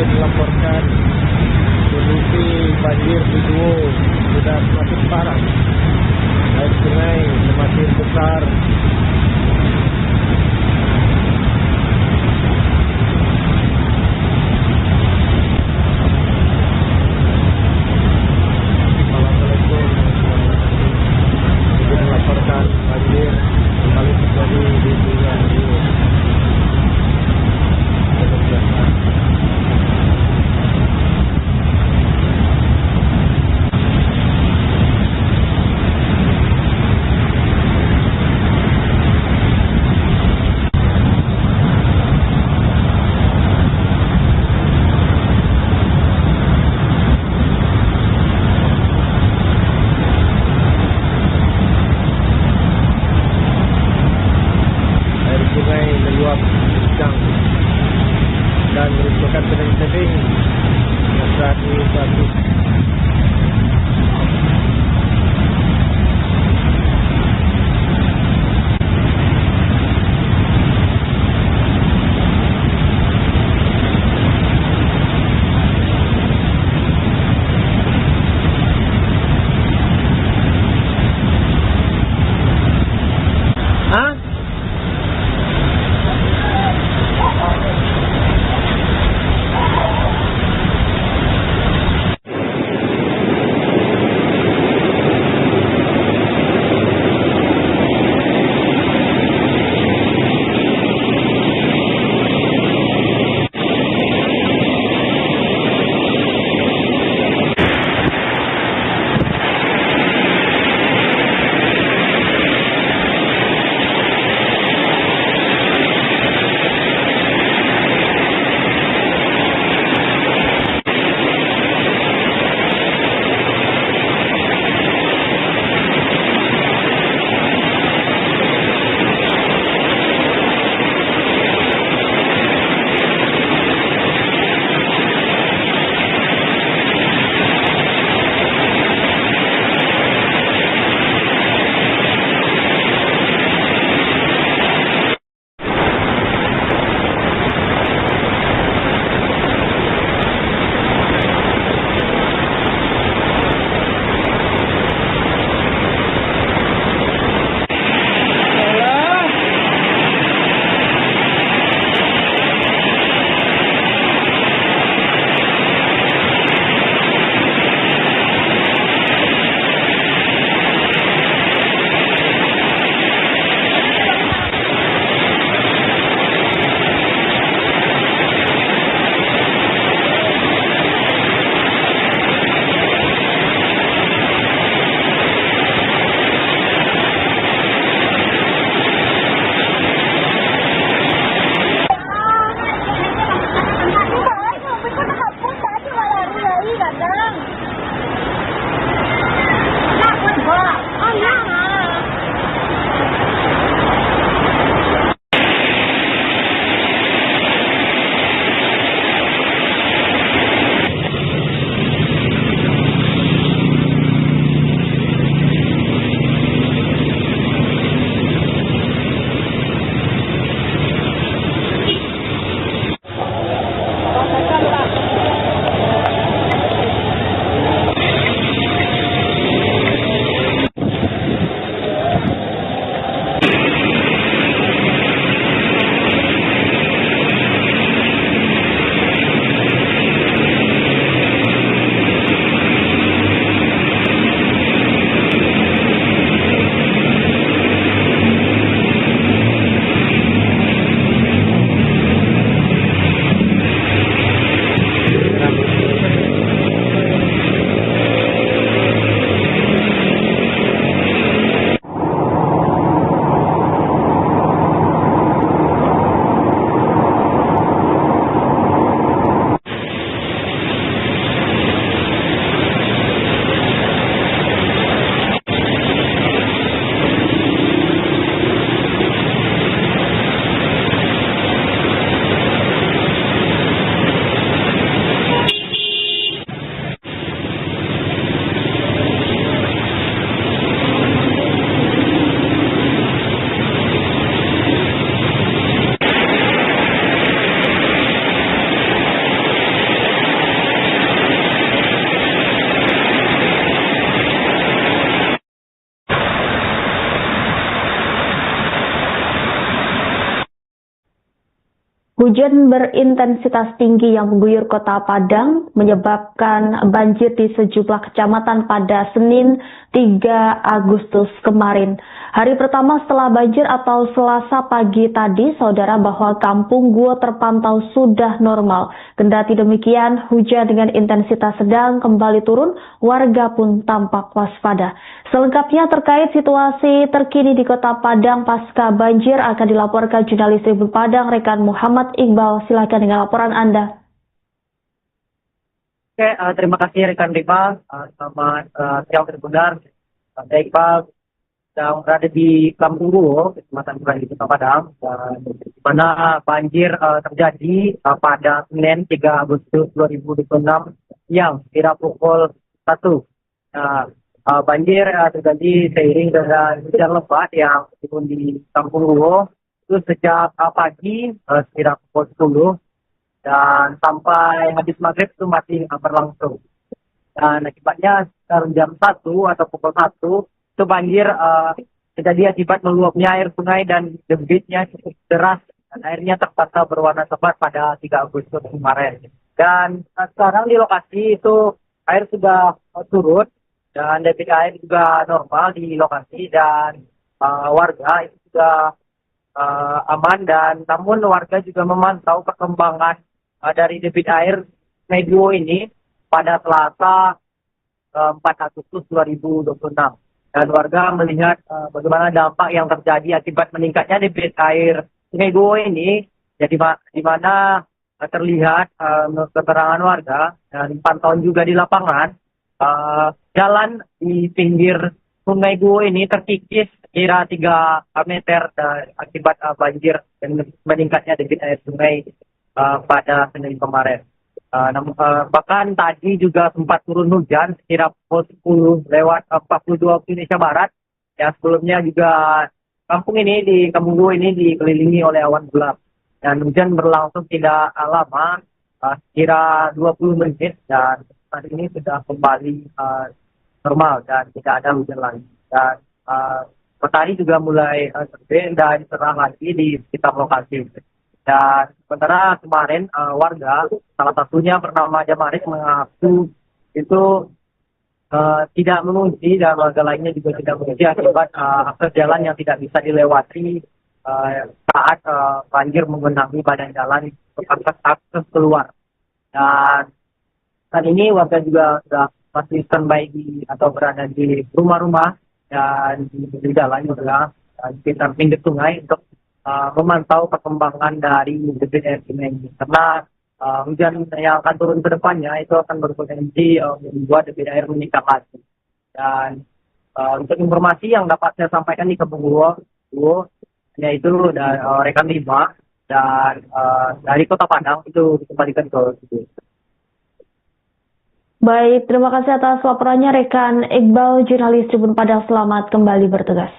Melaporkan kondisi banjir di Guo sudah semakin parah. Air sungai semakin besar. Assalamualaikum. Sudah melaporkan banjir kembali terjadi di Guo. Hujan berintensitas tinggi yang mengguyur kota Padang menyebabkan banjir di sejumlah kecamatan pada Senin 3 Agustus kemarin. Hari pertama setelah banjir atau Selasa pagi tadi, saudara, bahwa Kampung Guo terpantau sudah normal. Kendati demikian, hujan dengan intensitas sedang kembali turun, warga pun tampak waspada. Selengkapnya terkait situasi terkini di kota Padang pasca banjir akan dilaporkan jurnalis Tribun Padang rekan Muhammad Iqbal. Silakan dengan laporan Anda. Oke, terima kasih rekan Rima. Selamat siang Tribunar. Saya Iqbal sedang berada di Kampung Guo, Kecamatan Burai, Kota Padang, di mana banjir terjadi pada Senin 3 Agustus 2026 siang kira pukul 1. Banjir terjadi seiring dengan hujan lebat yang turun di Kampung Guo itu sejak pagi sekira pukul 10 dan sampai habis maghrib itu masih berlangsung. Dan akibatnya sekitar jam 1 atau pukul 1 itu banjir terjadi akibat meluapnya air sungai dan debitnya cukup deras dan airnya terpaksa berwarna coklat pada 3 Agustus kemarin. Dan sekarang di lokasi itu air sudah surut dan debit air juga normal di lokasi dan warga itu juga aman, dan namun warga juga memantau perkembangan dari debit air Sungai Guo ini pada Selasa 4 Agustus 2026. Dan warga melihat bagaimana dampak yang terjadi akibat meningkatnya debit air Sungai Guo ini, jadi di mana terlihat keterangan warga dan pantauan juga di lapangan, jalan di pinggir Sungai Guo ini terkikis kira 3 meter akibat banjir dan meningkatnya debit air sungai pada Senin kemarin. Bahkan tadi juga sempat turun hujan sekira pukul 10 lewat 42 waktu Indonesia Barat. Yang sebelumnya juga kampung ini di Kampung Guo ini dikelilingi oleh awan gelap. Dan hujan berlangsung tidak lama, sekira 20 menit, dan saat ini sudah kembali normal dan tidak ada hujan lagi. Dan matahari juga mulai terbit dan cerah lagi di sekitar lokasi. Dan sementara kemarin warga, salah satunya bernama Jamaris, mengaku itu tidak menguji, dan warga lainnya juga tidak menguji akibat akses jalan yang tidak bisa dilewati saat banjir menggenangi badan jalan akses keluar. Dan saat ini warga juga sudah masih standby atau berada di rumah-rumah dan di jalan juga di sekitar pinggir sungai untuk memantau perkembangan dari debit air sungai ini. Karena hujan yang akan turun ke depannya itu akan berpotensi membuat debit air meningkat lagi. Dan untuk informasi yang dapat saya sampaikan di Kampung Guo, yaitu rekan Rima dan dari Kota Padang itu dikembalikan ke situ. Baik, terima kasih atas laporannya rekan Iqbal, jurnalis Tribun Padang. Selamat kembali bertugas.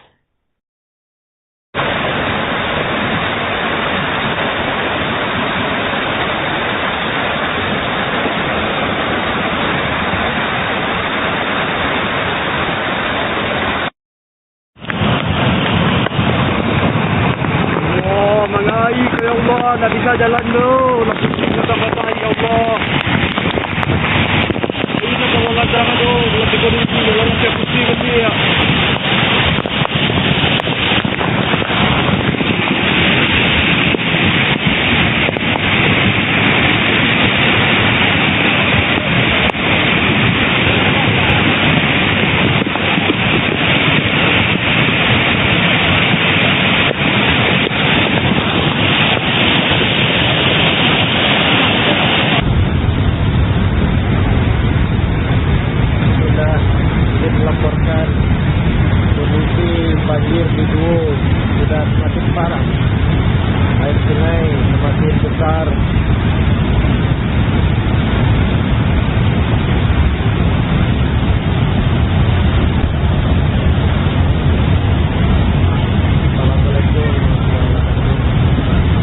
Oh, mangai ya Allah, tak bisa jalan tu. Lapis kita kata ya Allah. Ini kalau nggak jangan tu, lebih korupsi, kalau saya pusing dia. Melaporkan kondisi banjir di Guo sudah semakin parah. Air sungai semakin besar. Assalamualaikum.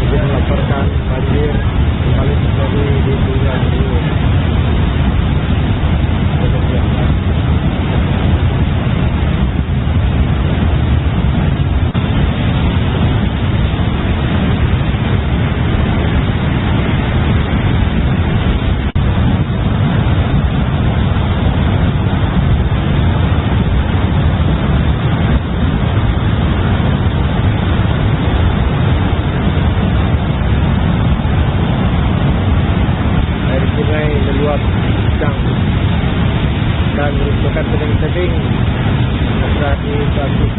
Jadi melaporkan banjir kembali terjadi di Sungai Guo. fluktuatif.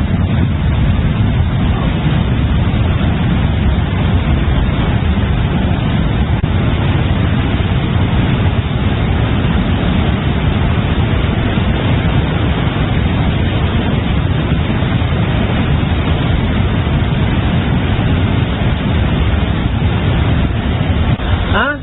Hah?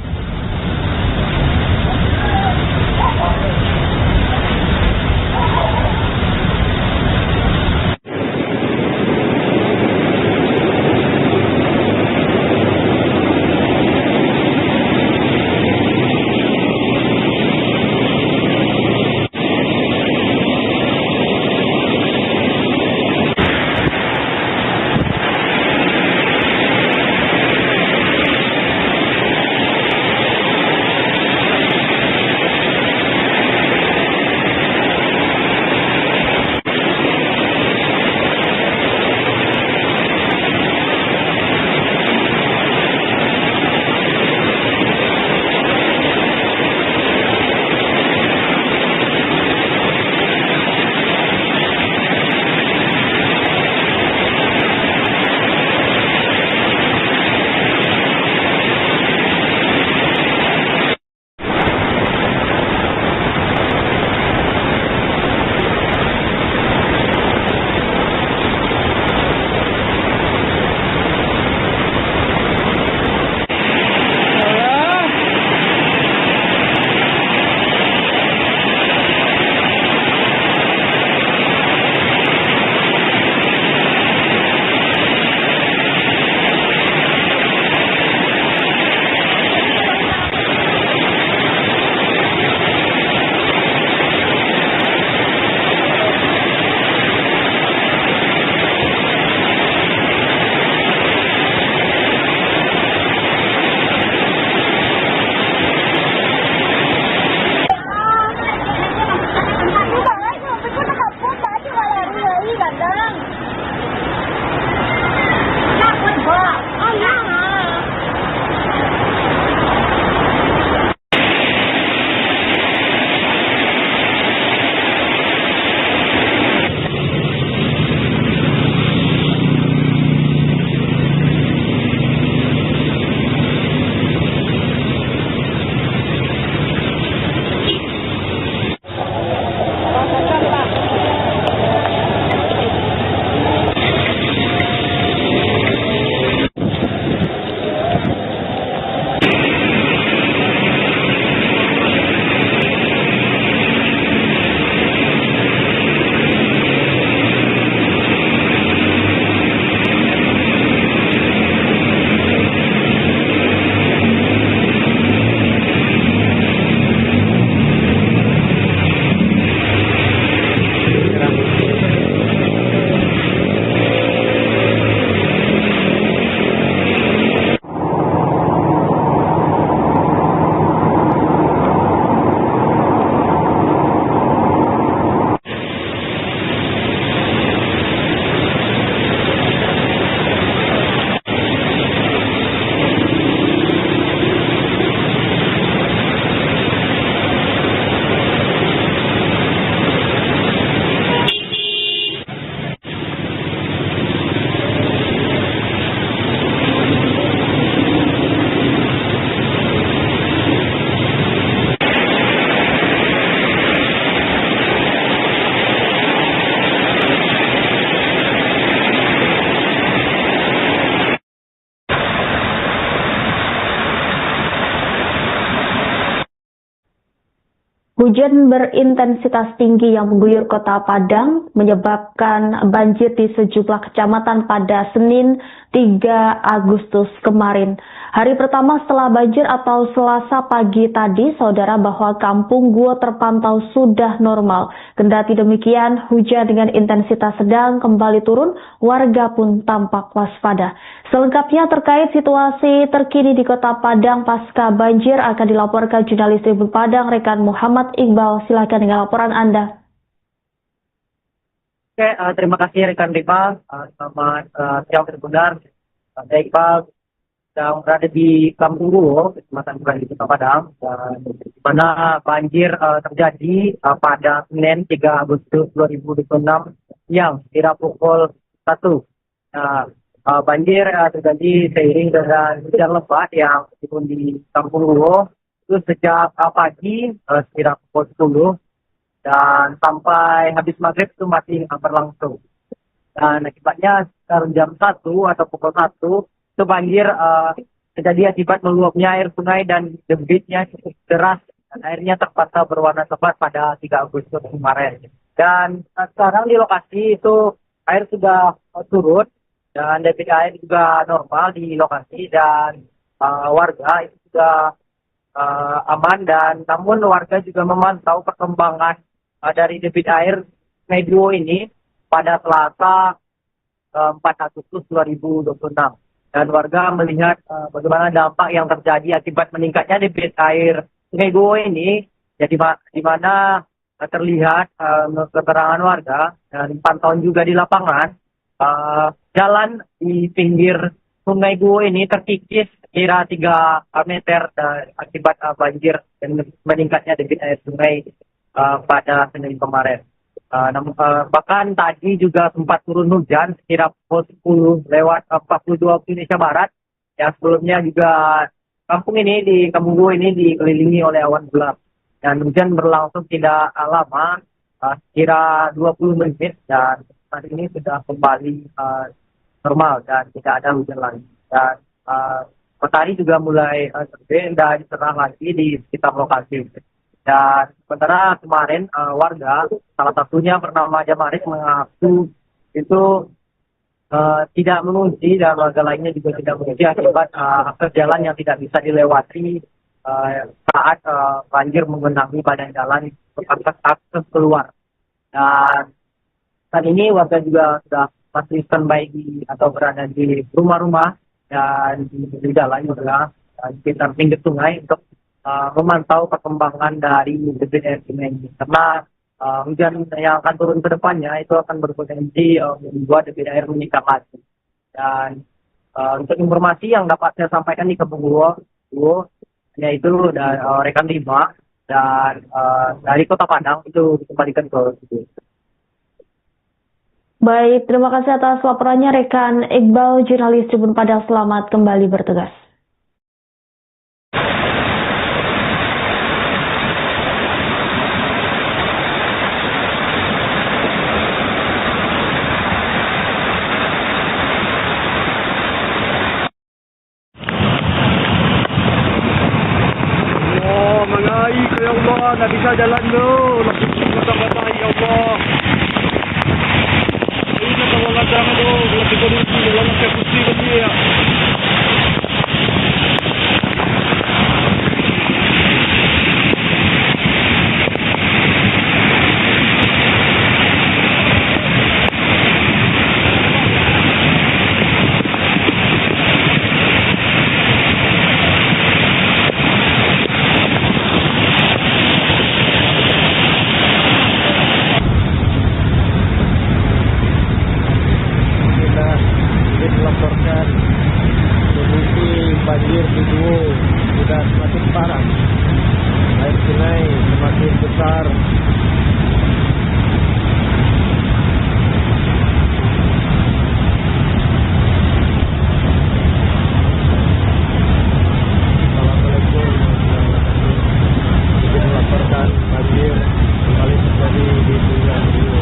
Hujan berintensitas tinggi yang mengguyur kota Padang menyebabkan banjir di sejumlah kecamatan pada Senin 3 Agustus kemarin. Hari pertama setelah banjir atau Selasa pagi tadi, saudara, bahwa Kampung Guo terpantau sudah normal. Kendati demikian, hujan dengan intensitas sedang kembali turun, warga pun tampak waspada. Selengkapnya terkait situasi terkini di kota Padang pasca banjir akan dilaporkan jurnalis Tribun Padang, rekan Muhammad Iqbal. Silakan dengan laporan Anda. Oke, terima kasih rekan Riva. Selamat siang sebentar. Saya Iqbal sedang berada di Kampung Guo, Kecamatan Bulan di Kota Padang, di mana banjir terjadi pada Senin 3 Agustus 2026 siang, kira pukul 1. Nah, banjir terjadi seiring dengan hujan lebat yang turun di Kampung Luwo itu sejak pagi sekira pukul 10 dan sampai habis maghrib itu masih berlangsung. Dan akibatnya sekitar jam 1 atau pukul 1 itu banjir terjadi akibat meluapnya air sungai dan debitnya cukup deras dan airnya terpantau berwarna coklat pada 3 Agustus kemarin. Dan sekarang di lokasi itu air sudah surut dan debit air juga normal di lokasi dan warga itu sudah aman, dan namun warga juga memantau perkembangan dari debit air Sungai Duo ini pada Selasa 4 Agustus 2026. Dan warga melihat bagaimana dampak yang terjadi akibat meningkatnya debit air Sungai Duo ini, jadi di mana terlihat keterangan warga dan pantauan juga di lapangan, jalan di pinggir Sungai Duo ini terkikis kira 3 meter akibat banjir dan meningkatnya debit air sungai pada Senin kemarin. Bahkan tadi juga sempat turun hujan sekira pukul 10:42 waktu Indonesia Barat. Yang sebelumnya juga kampung ini di Kampung Duo ini dikelilingi oleh awan gelap. Dan hujan berlangsung tidak lama, sekira 20 menit, dan saat ini sudah kembali normal dan tidak ada hujan lagi. Dan matahari juga mulai terbit dan cerah lagi di sekitar lokasi. Dan sementara kemarin warga, salah satunya bernama Jamaris, mengaku itu tidak mengungsi, dan warga lainnya juga tidak mengungsi akibat akses jalan yang tidak bisa dilewati saat banjir menggenangi badan jalan akses keluar. Dan saat ini warga juga sudah masih standby atau berada di rumah-rumah dan di jalan juga di sekitar pinggir sungai untuk memantau perkembangan dari debit air sungai ini. Karena hujan yang akan turun ke depannya itu akan berpotensi membuat debit air meningkat lagi. Dan untuk informasi yang dapat saya sampaikan di Kampung Luwo, yaitu rekan Lima dan dari Kota Padang itu dikembalikan ke situ. Baik, terima kasih atas laporannya rekan Iqbal, jurnalis Tribun Padang. Selamat kembali bertugas. Ya Allah, tak bisa jalan tu. Langsung kata-kata, ya Allah. Ini kata-kata tu. Kalau kita duduk, kalau saya kursi lagi ya. Melaporkan kondisi banjir di Duo sudah semakin parah, air sungai semakin besar. Assalamualaikum warahmatullahi wabarakatuh. Melaporkan banjir kembali terjadi di Sungai Duo.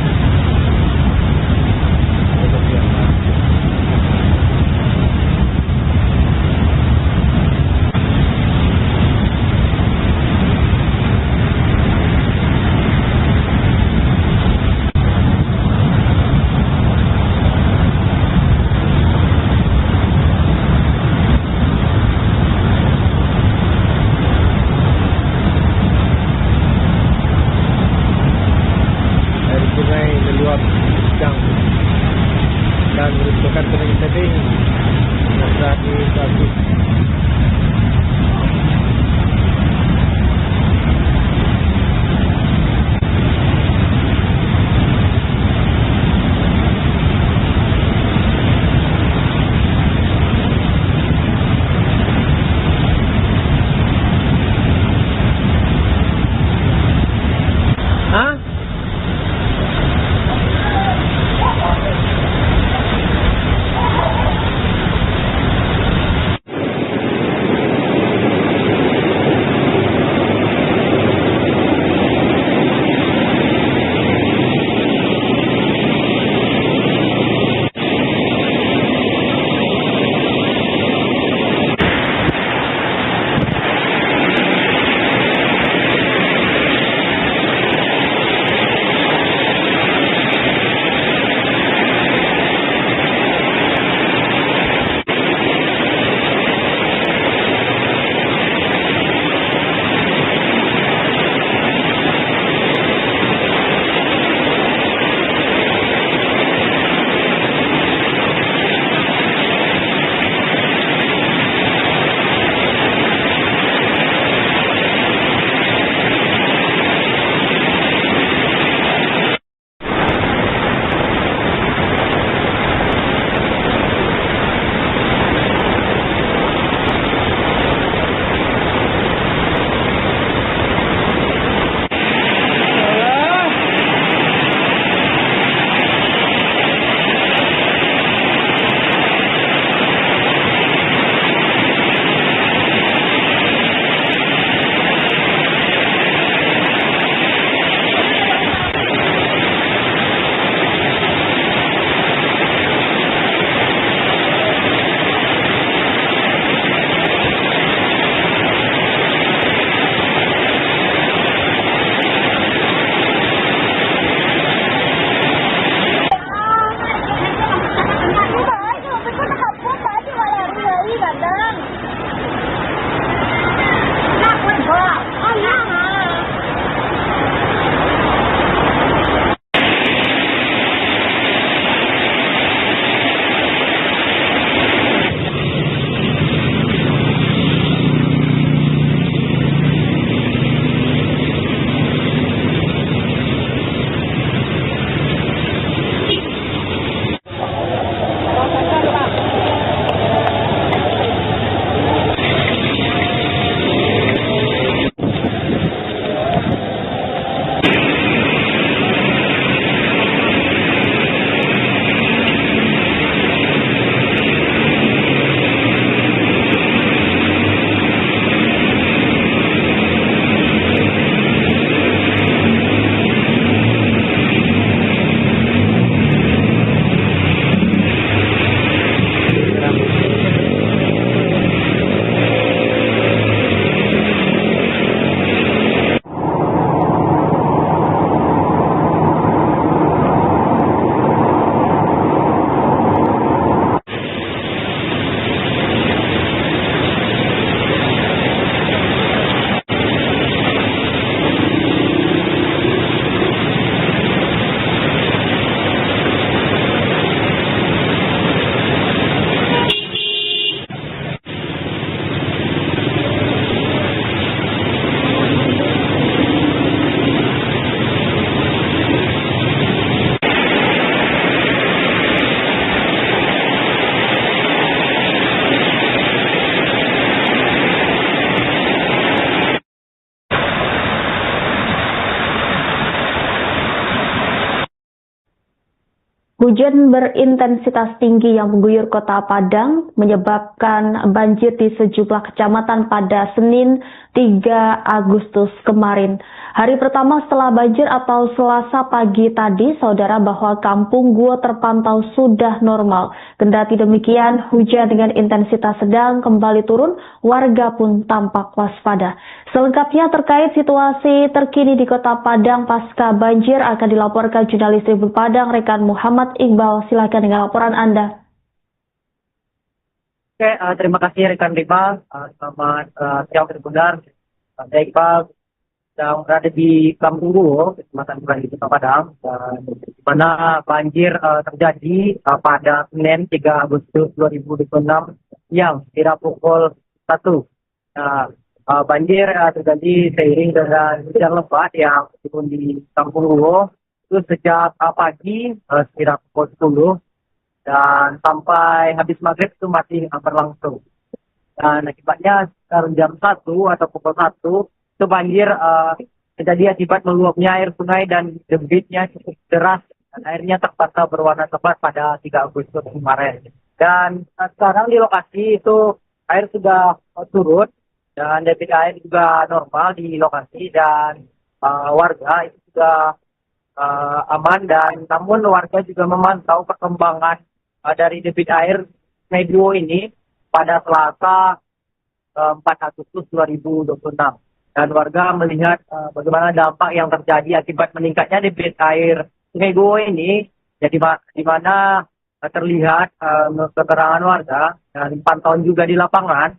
Dan merupakan tebing-tebing serta di bagus. Hujan berintensitas tinggi yang mengguyur kota Padang menyebabkan banjir di sejumlah kecamatan pada Senin 3 Agustus kemarin. Hari pertama setelah banjir atau Selasa pagi tadi, saudara, bahwa Kampung Guo terpantau sudah normal. Kendati demikian, hujan dengan intensitas sedang kembali turun, warga pun tampak waspada. Selengkapnya terkait situasi terkini di kota Padang pasca banjir akan dilaporkan jurnalis Tribun Padang rekan Muhammad Iqbal. Silakan dengan laporan Anda. Oke, terima kasih rekan Rima. Selamat siang Tribundar. Saya Iqbal sedang berada di Kampung Guo, Kecamatan Bulan di Kota Padang, di mana banjir terjadi pada Senin 3 Agustus 2026 yang kira pukul 1. Banjir terjadi seiring dengan hujan lebat yang turun di Kampung Guo itu sejak pagi sekira pukul 10 dan sampai habis maghrib itu masih berlangsung. Dan akibatnya sekitar jam 1 atau pukul 1 itu banjir terjadi akibat meluapnya air sungai dan debitnya cukup deras dan airnya terpaksa berwarna coklat pada 3 Agustus kemarin. Dan sekarang di lokasi itu air sudah surut dan debit air juga normal di lokasi dan warga itu juga aman, dan namun warga juga memantau perkembangan dari debit air Sungai Guo ini pada Selasa 4 Agustus 2026. Dan warga melihat bagaimana dampak yang terjadi akibat meningkatnya debit air Sungai Guo ini, jadi di mana terlihat keterangan warga dan pantauan juga di lapangan,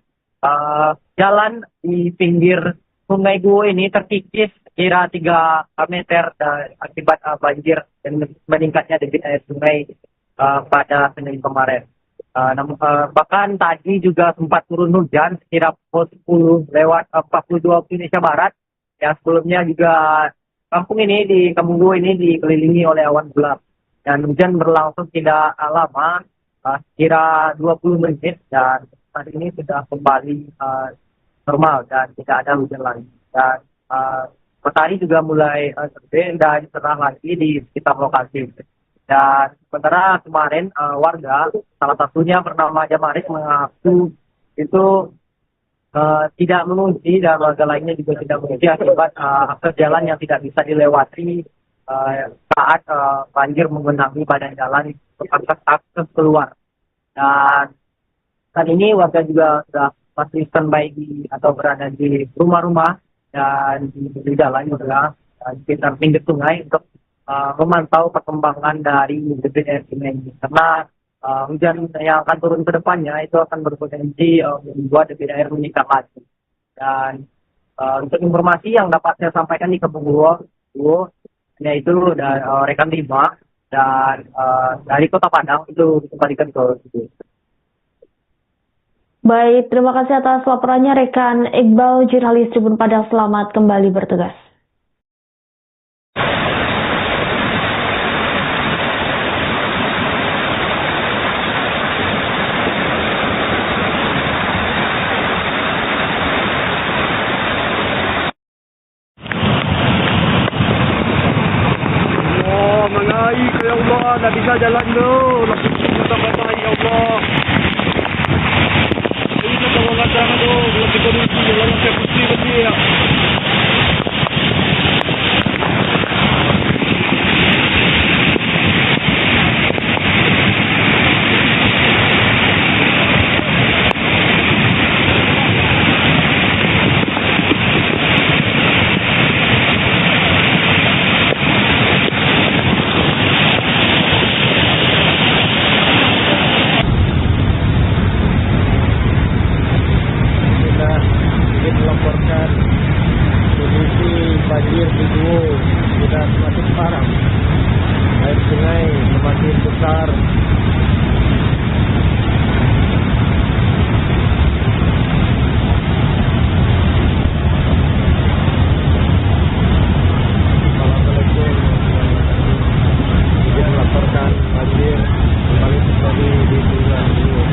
jalan di pinggir Sungai Guo ini terkikis kira 3 meter akibat banjir dan meningkatnya debit air sungai pada Senin kemarin. Bahkan tadi juga sempat turun hujan sekira pukul 10 lewat 42 waktu Indonesia Barat. Yang sebelumnya juga kampung ini di Kampung Guo ini dikelilingi oleh awan gelap. Dan hujan berlangsung tidak lama, sekira 20 menit, dan saat ini sudah kembali normal dan tidak ada hujan lagi. Dan matahari juga mulai terbit dan cerah lagi di sekitar lokasi. Dan sementara kemarin warga, salah satunya bernama Jamaris, mengaku itu tidak mengungsi, dan warga lainnya juga tidak mengungsi akibat akses jalan yang tidak bisa dilewati saat banjir menggenangi badan jalan akses keluar. Dan saat ini warga juga sudah masih standby atau berada di rumah-rumah dan di jalan juga di sekitar pinggir sungai untuk memantau perkembangan dari debit air sungai ini, karena hujan yang akan turun ke depannya itu akan berpotensi membuat debit air meningkat lagi. Dan untuk informasi yang dapat saya sampaikan di Kampung Guo, yaitu rekan Rima dan dari Kota Padang itu dikembalikan ke situ. Baik, terima kasih atas laporannya rekan Iqbal, jurnalis Tribun Padang. Selamat kembali bertugas. Ya Allah, tak bisa jalan tu. Lepas mata-mata, ya Allah. Ini kata orang kata tu, kalau kita rugi, jalan saya putih-putih ya. Banjir di Guo sudah semakin parah. Air sungai semakin besar. Assalamualaikum. Dia melaporkan banjir kembali terjadi di Sungai Guo.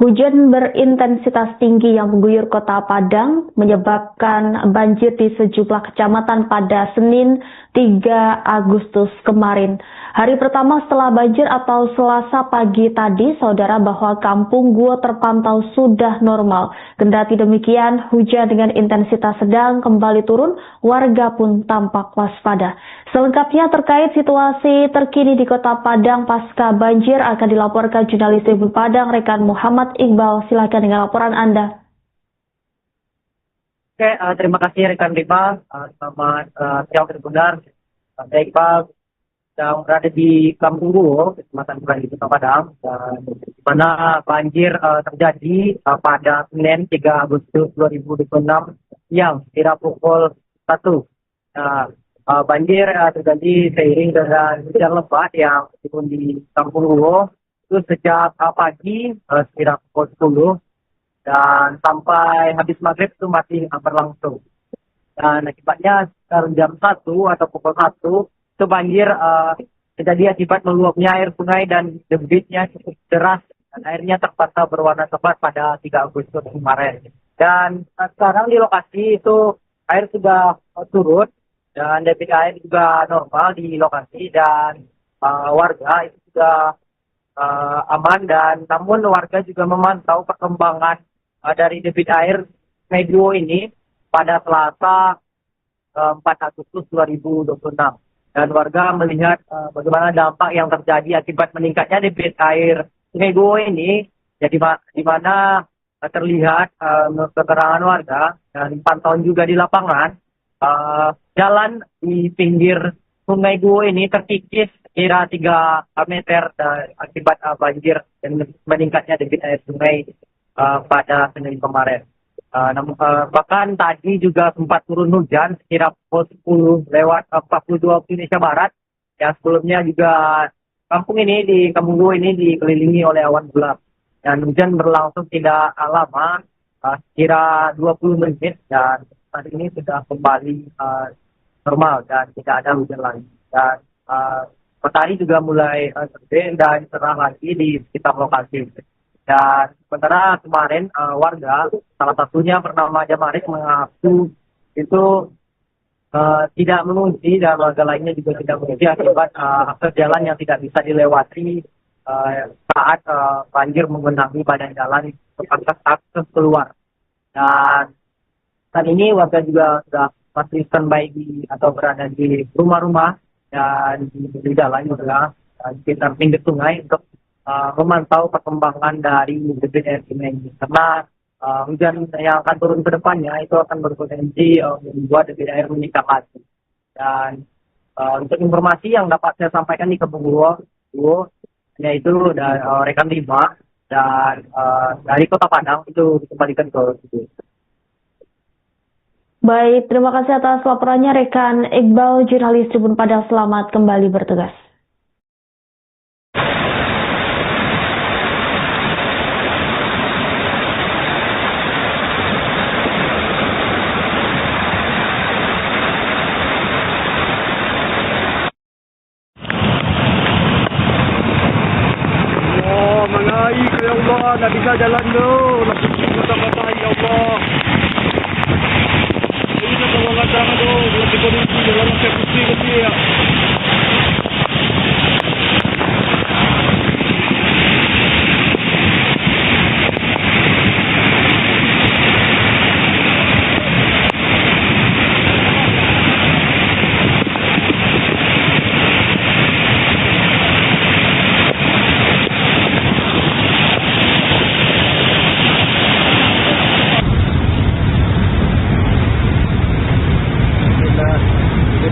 Hujan berintensitas tinggi yang mengguyur kota Padang menyebabkan banjir di sejumlah kecamatan pada Senin 3 Agustus kemarin. Hari pertama setelah banjir atau Selasa pagi tadi, saudara, bahwa Kampung Guo terpantau sudah normal. Kendati demikian, hujan dengan intensitas sedang kembali turun, warga pun tampak waspada. Selengkapnya terkait situasi terkini di kota Padang pasca banjir akan dilaporkan jurnalis Tribun Padang rekan Muhammad Iqbal. Silakan dengan laporan Anda. Oke, terima kasih rekan Rima. Selamat siang Tribunar. Saya Iqbal yang berada di Kampung Guo, Kecamatan Bali, Kota Padang, di mana banjir terjadi pada Senin 3 Agustus 2026 siang kira pukul 1. Banjir terjadi seiring dengan hujan lebat yang turun di Kampung Guo itu sejak pagi sekira pukul 10 dan sampai habis maghrib itu masih berlangsung. Dan akibatnya sekitar jam 1 atau pukul 1 itu banjir terjadi akibat meluapnya air sungai dan debitnya cukup deras dan airnya terpaksa berwarna coklat pada 3 Agustus kemarin. Dan sekarang di lokasi itu air sudah surut dan debit air juga normal di lokasi dan warga itu sudah aman, dan namun warga juga memantau perkembangan dari debit air Sungai Guo ini pada Selasa 4 Agustus 2026. Dan warga melihat bagaimana dampak yang terjadi akibat meningkatnya debit air Sungai Guo ini, jadi di mana terlihat keterangan warga dan pantauan juga di lapangan, jalan di pinggir Sungai Guo ini terkikis kira 3 meter akibat banjir dan meningkatnya debit air sungai pada Senin kemarin. Bahkan tadi juga sempat turun hujan sekira pukul 10:42 waktu Indonesia Barat. Yang sebelumnya juga kampung ini di Kampung Guo ini dikelilingi oleh awan gelap. Dan hujan berlangsung tidak lama, sekira 20 menit, dan saat ini sudah kembali normal dan tidak ada hujan lagi. Dan matahari juga mulai terbit dan cerah lagi di sekitar lokasi. Dan sementara kemarin warga, salah satunya bernama Jamaris, mengaku itu tidak mengungsi, dan warga lainnya juga tidak mengungsi akibat akses jalan yang tidak bisa dilewati saat banjir menggenangi badan jalan akses keluar. Dan saat ini warga juga sudah masih standby atau berada di rumah-rumah dan di jalan juga di sekitar pinggir sungai untuk memantau perkembangan dari debit air sungai ini, karena hujan yang akan turun ke depannya itu akan berpotensi membuat debit air meningkat lagi. Dan untuk informasi yang dapat saya sampaikan di Kampung Guo, yaitu rekan Rima dan dari Kota Padang itu dikembalikan ke studio. Baik, terima kasih atas laporannya rekan Iqbal, jurnalis Tribun Padang. Selamat kembali bertugas. Mengair ya Allah, tak bisa jalan tu. Lapis kita kata ya Allah. Ini kalau kata tu, lapis kondisi dalam sekusi ya.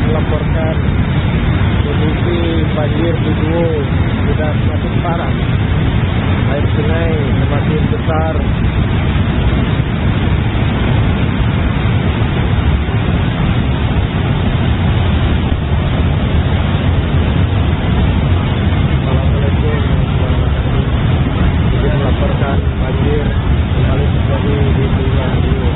Melaporkan kondisi banjir di Guo sudah semakin parah. Air sungai semakin besar. Assalamualaikum warahmatullahi wabarakatuh. Jadi melaporkan banjir kembali terjadi di Sungai Guo.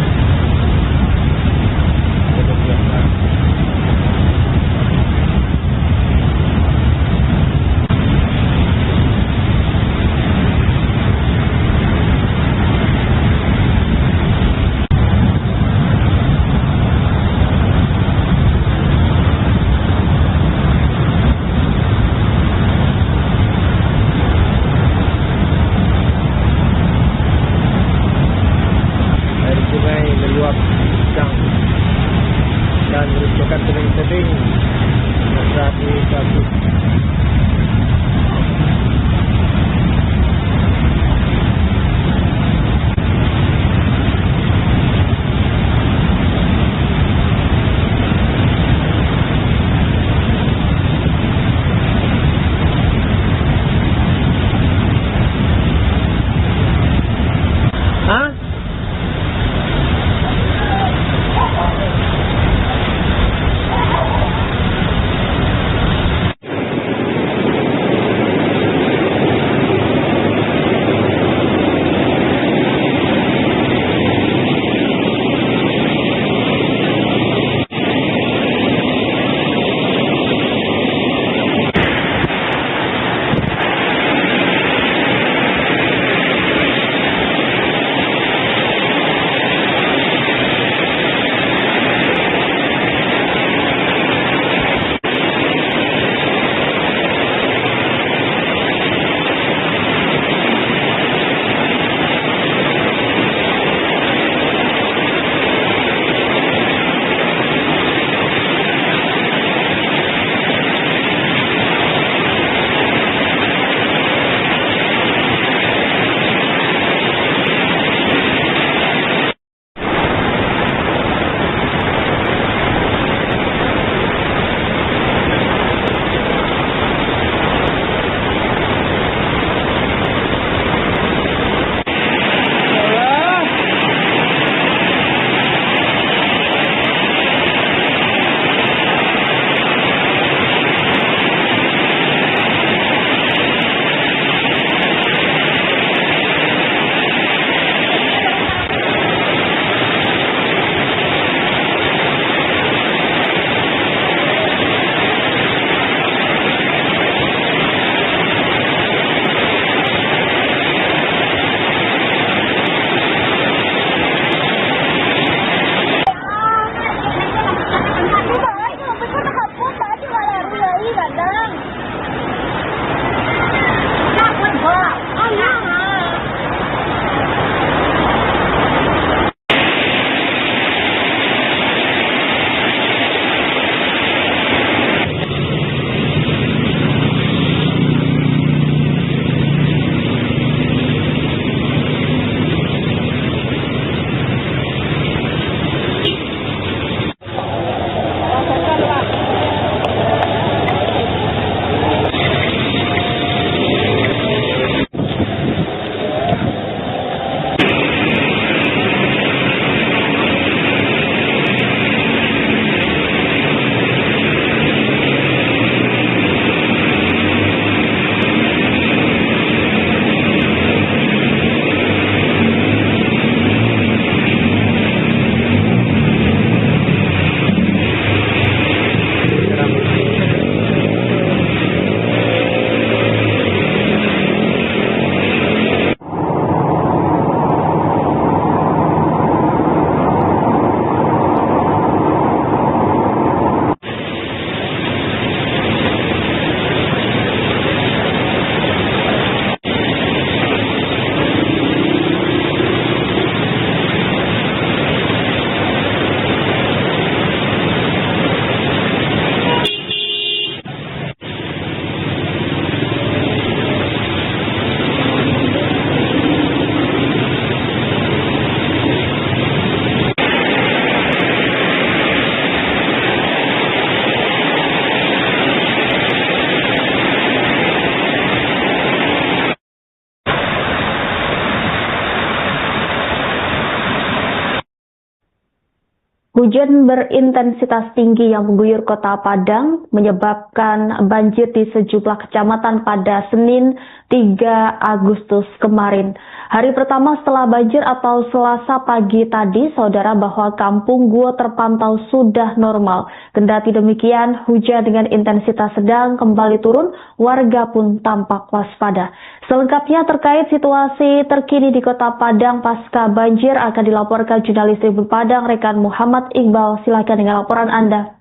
Hujan berintensitas tinggi yang mengguyur kota Padang menyebabkan banjir di sejumlah kecamatan pada Senin 3 Agustus kemarin. Hari pertama setelah banjir atau Selasa pagi tadi, saudara, bahwa Kampung Guo terpantau sudah normal. Kendati demikian, hujan dengan intensitas sedang kembali turun, warga pun tampak waspada. Selengkapnya terkait situasi terkini di kota Padang pasca banjir akan dilaporkan jurnalis Tribun Padang, rekan Muhammad Iqbal. Silakan dengan laporan Anda.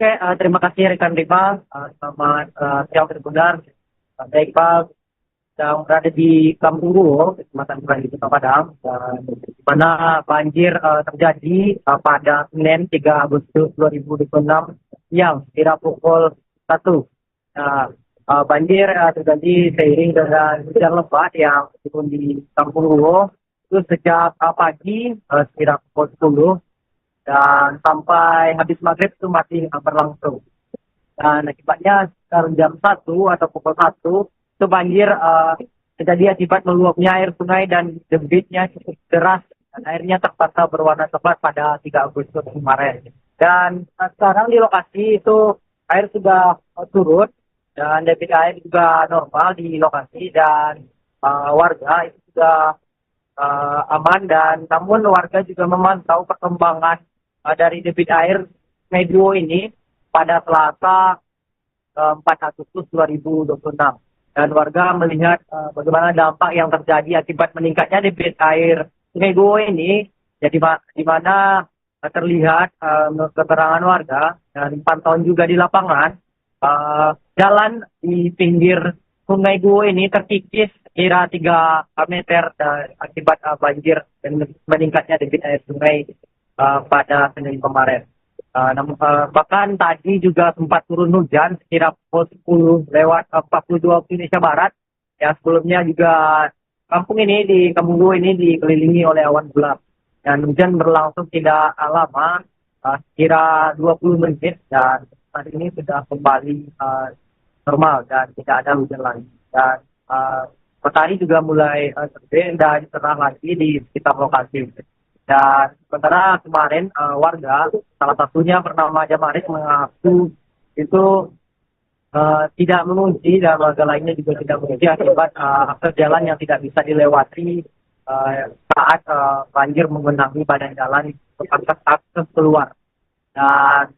Oke, terima kasih rekan Rima. Selamat siang Tribuners. Saya Iqbal yang berada di Kampung Guo, Kecamatan Bulan di Kota Padang, di mana banjir terjadi pada Senin 3 Agustus 2026 siang, kira pukul 1. Banjir terjadi seiring dengan hujan lebat yang turun di Kampung Guo itu sejak pagi kira pukul 10 dan sampai habis maghrib itu masih berlangsung. Dan akibatnya sekitar jam 1 atau pukul 1 itu banjir terjadi akibat meluapnya air sungai dan debitnya cukup deras dan airnya terpaksa berwarna coklat pada 3 Agustus kemarin. Dan sekarang di lokasi itu air sudah surut dan debit air juga normal di lokasi dan warga itu sudah aman, dan namun warga juga memantau perkembangan dari debit air Sungai Guo ini pada Selasa 4 Agustus 2026. Dan warga melihat bagaimana dampak yang terjadi akibat meningkatnya debit air Sungai Guo ini, jadi di mana terlihat keterangan warga dan pantauan juga di lapangan, jalan di pinggir Sungai Guo ini terkikis kira 3 meter akibat banjir dan meningkatnya debit air sungai pada Senin kemarin. Bahkan tadi juga sempat turun hujan sekira pukul 10 lewat 42 waktu Indonesia Barat. Yang sebelumnya juga kampung Guo ini dikelilingi oleh awan gelap. Dan hujan berlangsung tidak lama, sekira 20 menit, dan saat ini sudah kembali normal dan tidak ada hujan lagi. Dan matahari juga mulai terbit dan cerah lagi di sekitar lokasi. Dan sementara kemarin warga, salah satunya bernama Jamaris, mengaku itu tidak mengunci, dan warga lainnya juga tidak mengunci akibat akses jalan yang tidak bisa dilewati saat banjir menggenangi badan jalan akses keluar. Dan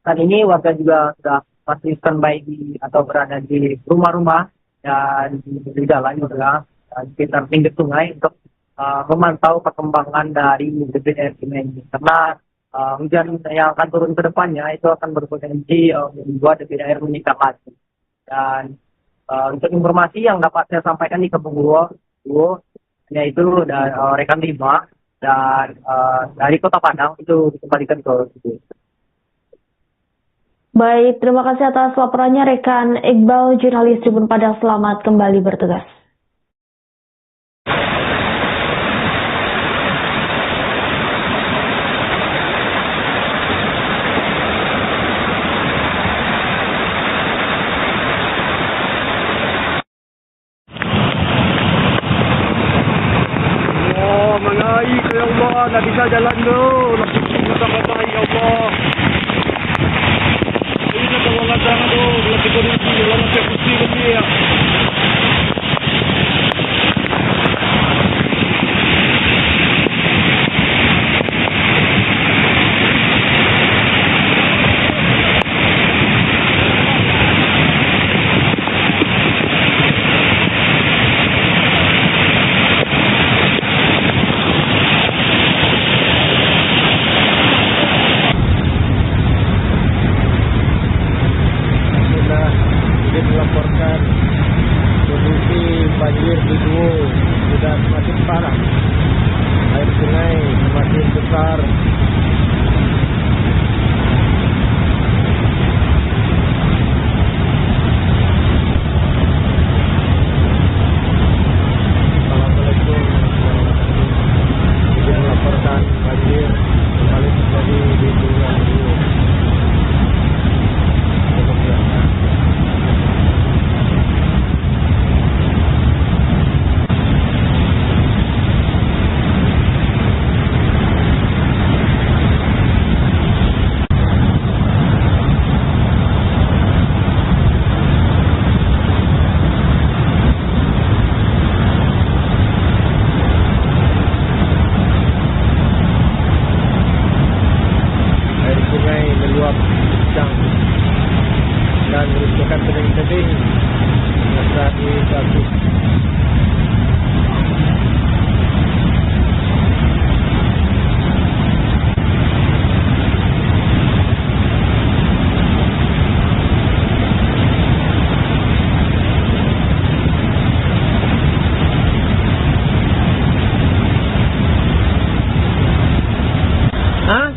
saat ini warga juga sudah masih standby atau berada di rumah-rumah dan di jalan juga sekitar pinggir sungai untuk memantau perkembangan dari debit air sungai ini, karena hujan yang akan turun ke depannya itu akan berpotensi membuat debit air meningkat lagi. Dan untuk informasi yang dapat saya sampaikan di Kampung Guo yaitu rekan Rima dan dari Kota Padang itu dikembalikan ke situ. Baik, terima kasih atas laporannya rekan Iqbal, jurnalis Tribun Padang. Selamat kembali bertugas. Ya Allah, tak bisa jalan tu. Nak sampai ya Allah. Ini nak tolong datang tu, lagi polisi, orang polisi dia. Melaporkan kondisi banjir di Guo sudah semakin parah. Air sungai semakin besar. Assalamualaikum. Kita melaporkan banjir kembali terjadi di Guo. masih bagus. Hah?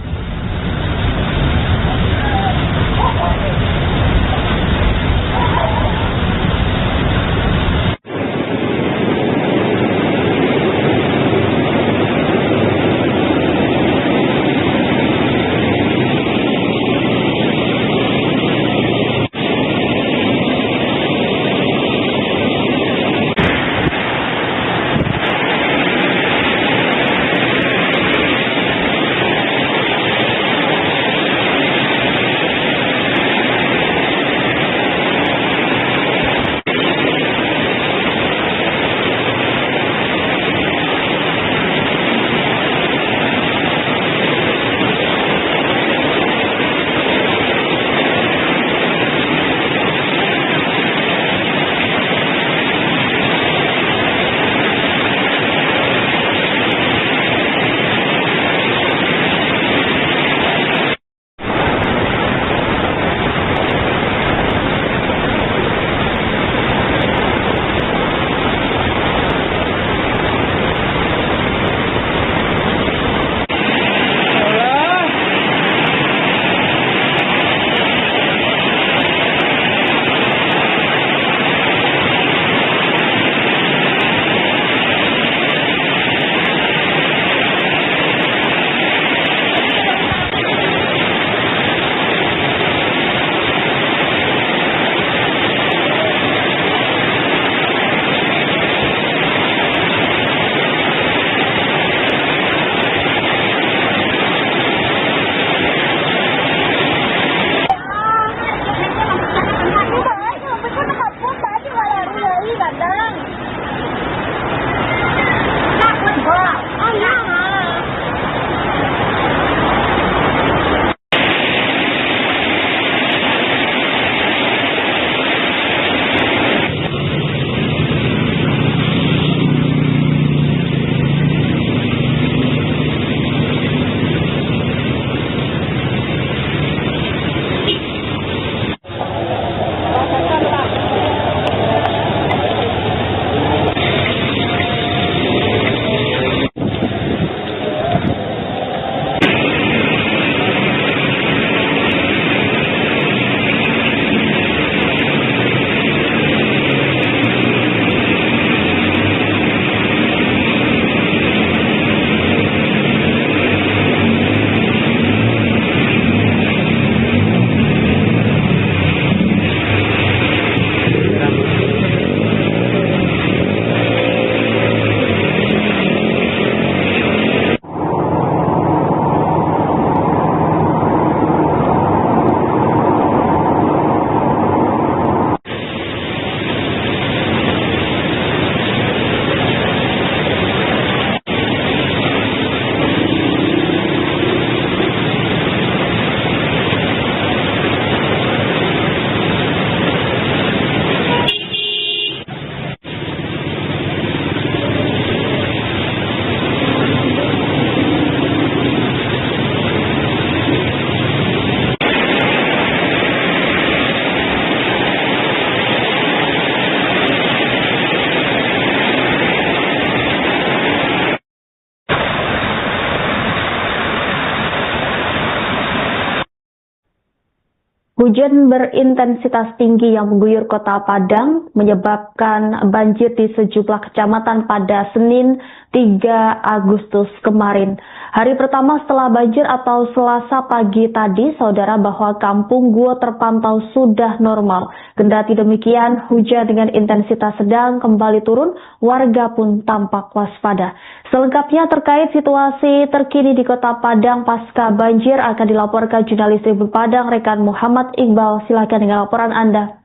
Hujan berintensitas tinggi yang mengguyur kota Padang menyebabkan banjir di sejumlah kecamatan pada Senin 3 Agustus kemarin. Hari pertama setelah banjir atau Selasa pagi tadi, saudara, bahwa Kampung Guo terpantau sudah normal. Kendati demikian, hujan dengan intensitas sedang kembali turun, warga pun tampak waspada. Selengkapnya terkait situasi terkini di kota Padang pasca banjir akan dilaporkan jurnalis Tribun Padang rekan Muhammad Iqbal. Silakan dengan laporan Anda.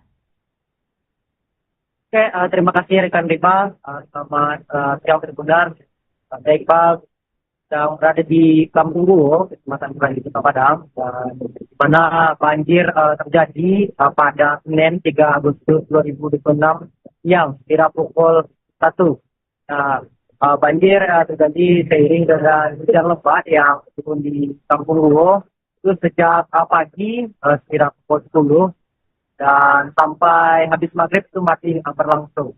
Oke, terima kasih rekan Riba. Selamat siang Tribundar. Saya Iqbal sedang berada di Kampung Guo, Kecamatan Bulan di Kota Padang, di mana banjir terjadi pada Senin 3 Agustus 2026 siang, kira pukul 1. Nah, banjir terjadi seiring dengan hujan lebat yang turun di Kampung Luwu itu sejak pagi sekira pukul 10 dan sampai habis maghrib itu masih berlangsung.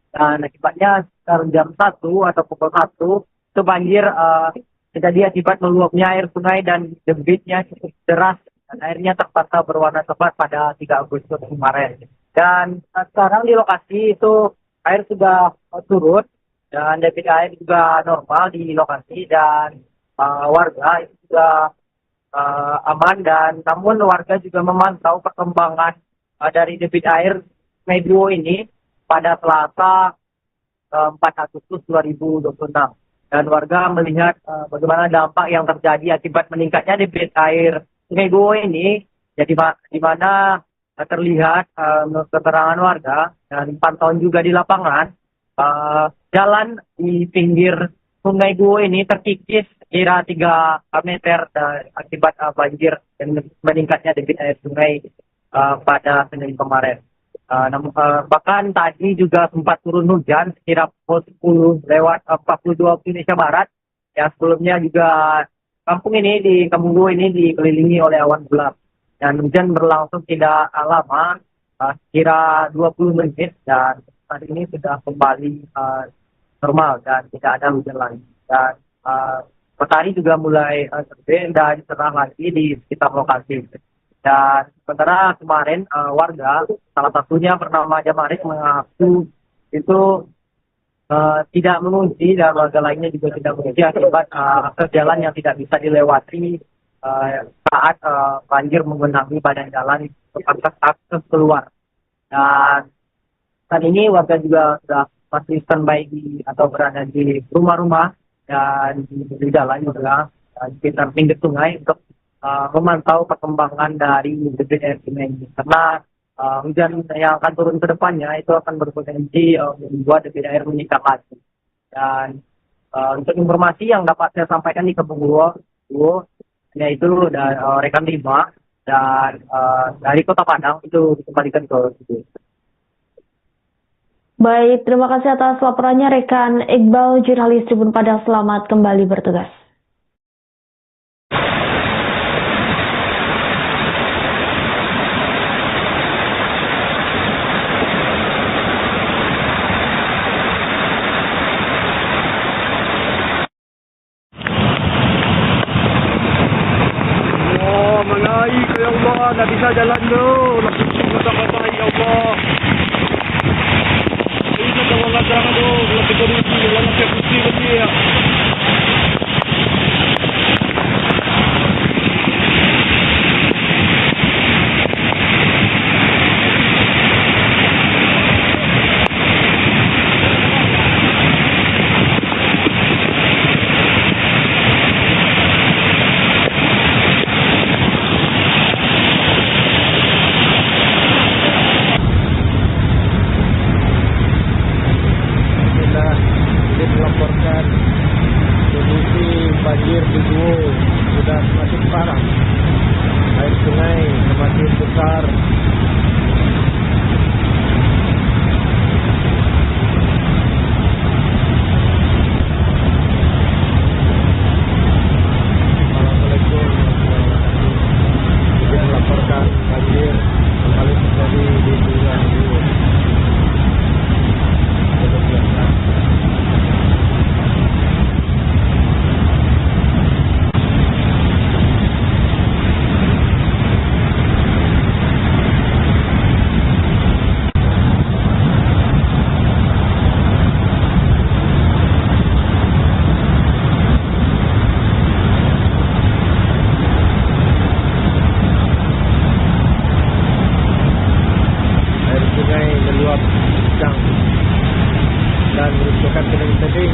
Dan akibatnya sekitar jam 1 atau pukul 1 itu banjir terjadi akibat meluapnya air sungai dan debitnya cukup deras dan airnya terpaksa berwarna coklat pada 3 Agustus kemarin. Dan sekarang di lokasi itu air sudah surut dan debit air juga normal di lokasi dan warga itu juga aman, dan namun warga juga memantau perkembangan dari debit air Sungai Duo ini pada Selasa 4 Agustus 2026, dan warga melihat bagaimana dampak yang terjadi akibat meningkatnya debit air Sungai Duo ini, jadi di mana terlihat menurut keterangan warga dan pantauan juga di lapangan, jalan di pinggir Sungai Duo ini terkikis kira 3 meter akibat banjir dan meningkatnya debit air sungai pada Senin kemarin. Bahkan tadi juga sempat turun hujan sekira pukul 10:42 waktu Indonesia Barat. Yang sebelumnya juga kampung ini di Kampung Luwu ini dikelilingi oleh awan gelap. Dan hujan berlangsung tidak lama, sekira 20 menit, dan saat ini sudah kembali normal dan tidak ada hujan lagi. Dan matahari juga mulai terbit dan cerah lagi di sekitar lokasi. Dan sementara kemarin warga, salah satunya bernama Jamaris, mengaku itu tidak mengunci, dan warga lainnya juga tidak mengunci akibat akses jalan yang tidak bisa dilewati saat banjir menggenangi badan jalan akses keluar. Dan saat ini warga juga sudah masih standby atau berada di rumah-rumah dan di jalan juga di sekitar pinggir sungai untuk memantau perkembangan dari debit air sungai ini, karena hujan yang akan turun ke depannya itu akan berpotensi membuat debit air meningkat lagi. Dan untuk informasi yang dapat saya sampaikan di Kampung Luwu, yaitu rekan 5 dan dari Kota Padang itu dikembalikan ke situ. Baik, terima kasih atas laporannya rekan Iqbal, jurnalis Tribun Padang. Selamat kembali bertugas. Ya Allah, tak bisa jalan tu. Kata-kata ya Allah. Ini kalau nak jalan tu, lebih kursi, lebih kursi lagi ya. Melaporkan kondisi banjir di Luwu sudah semakin parah. Air sungai semakin besar. Assalamualaikum warahmatullahi wabarakatuh. Melaporkan banjir kembali terjadi di Luwu. Meluap kencang dan merupakan tebing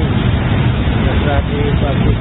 yang telah dibakar.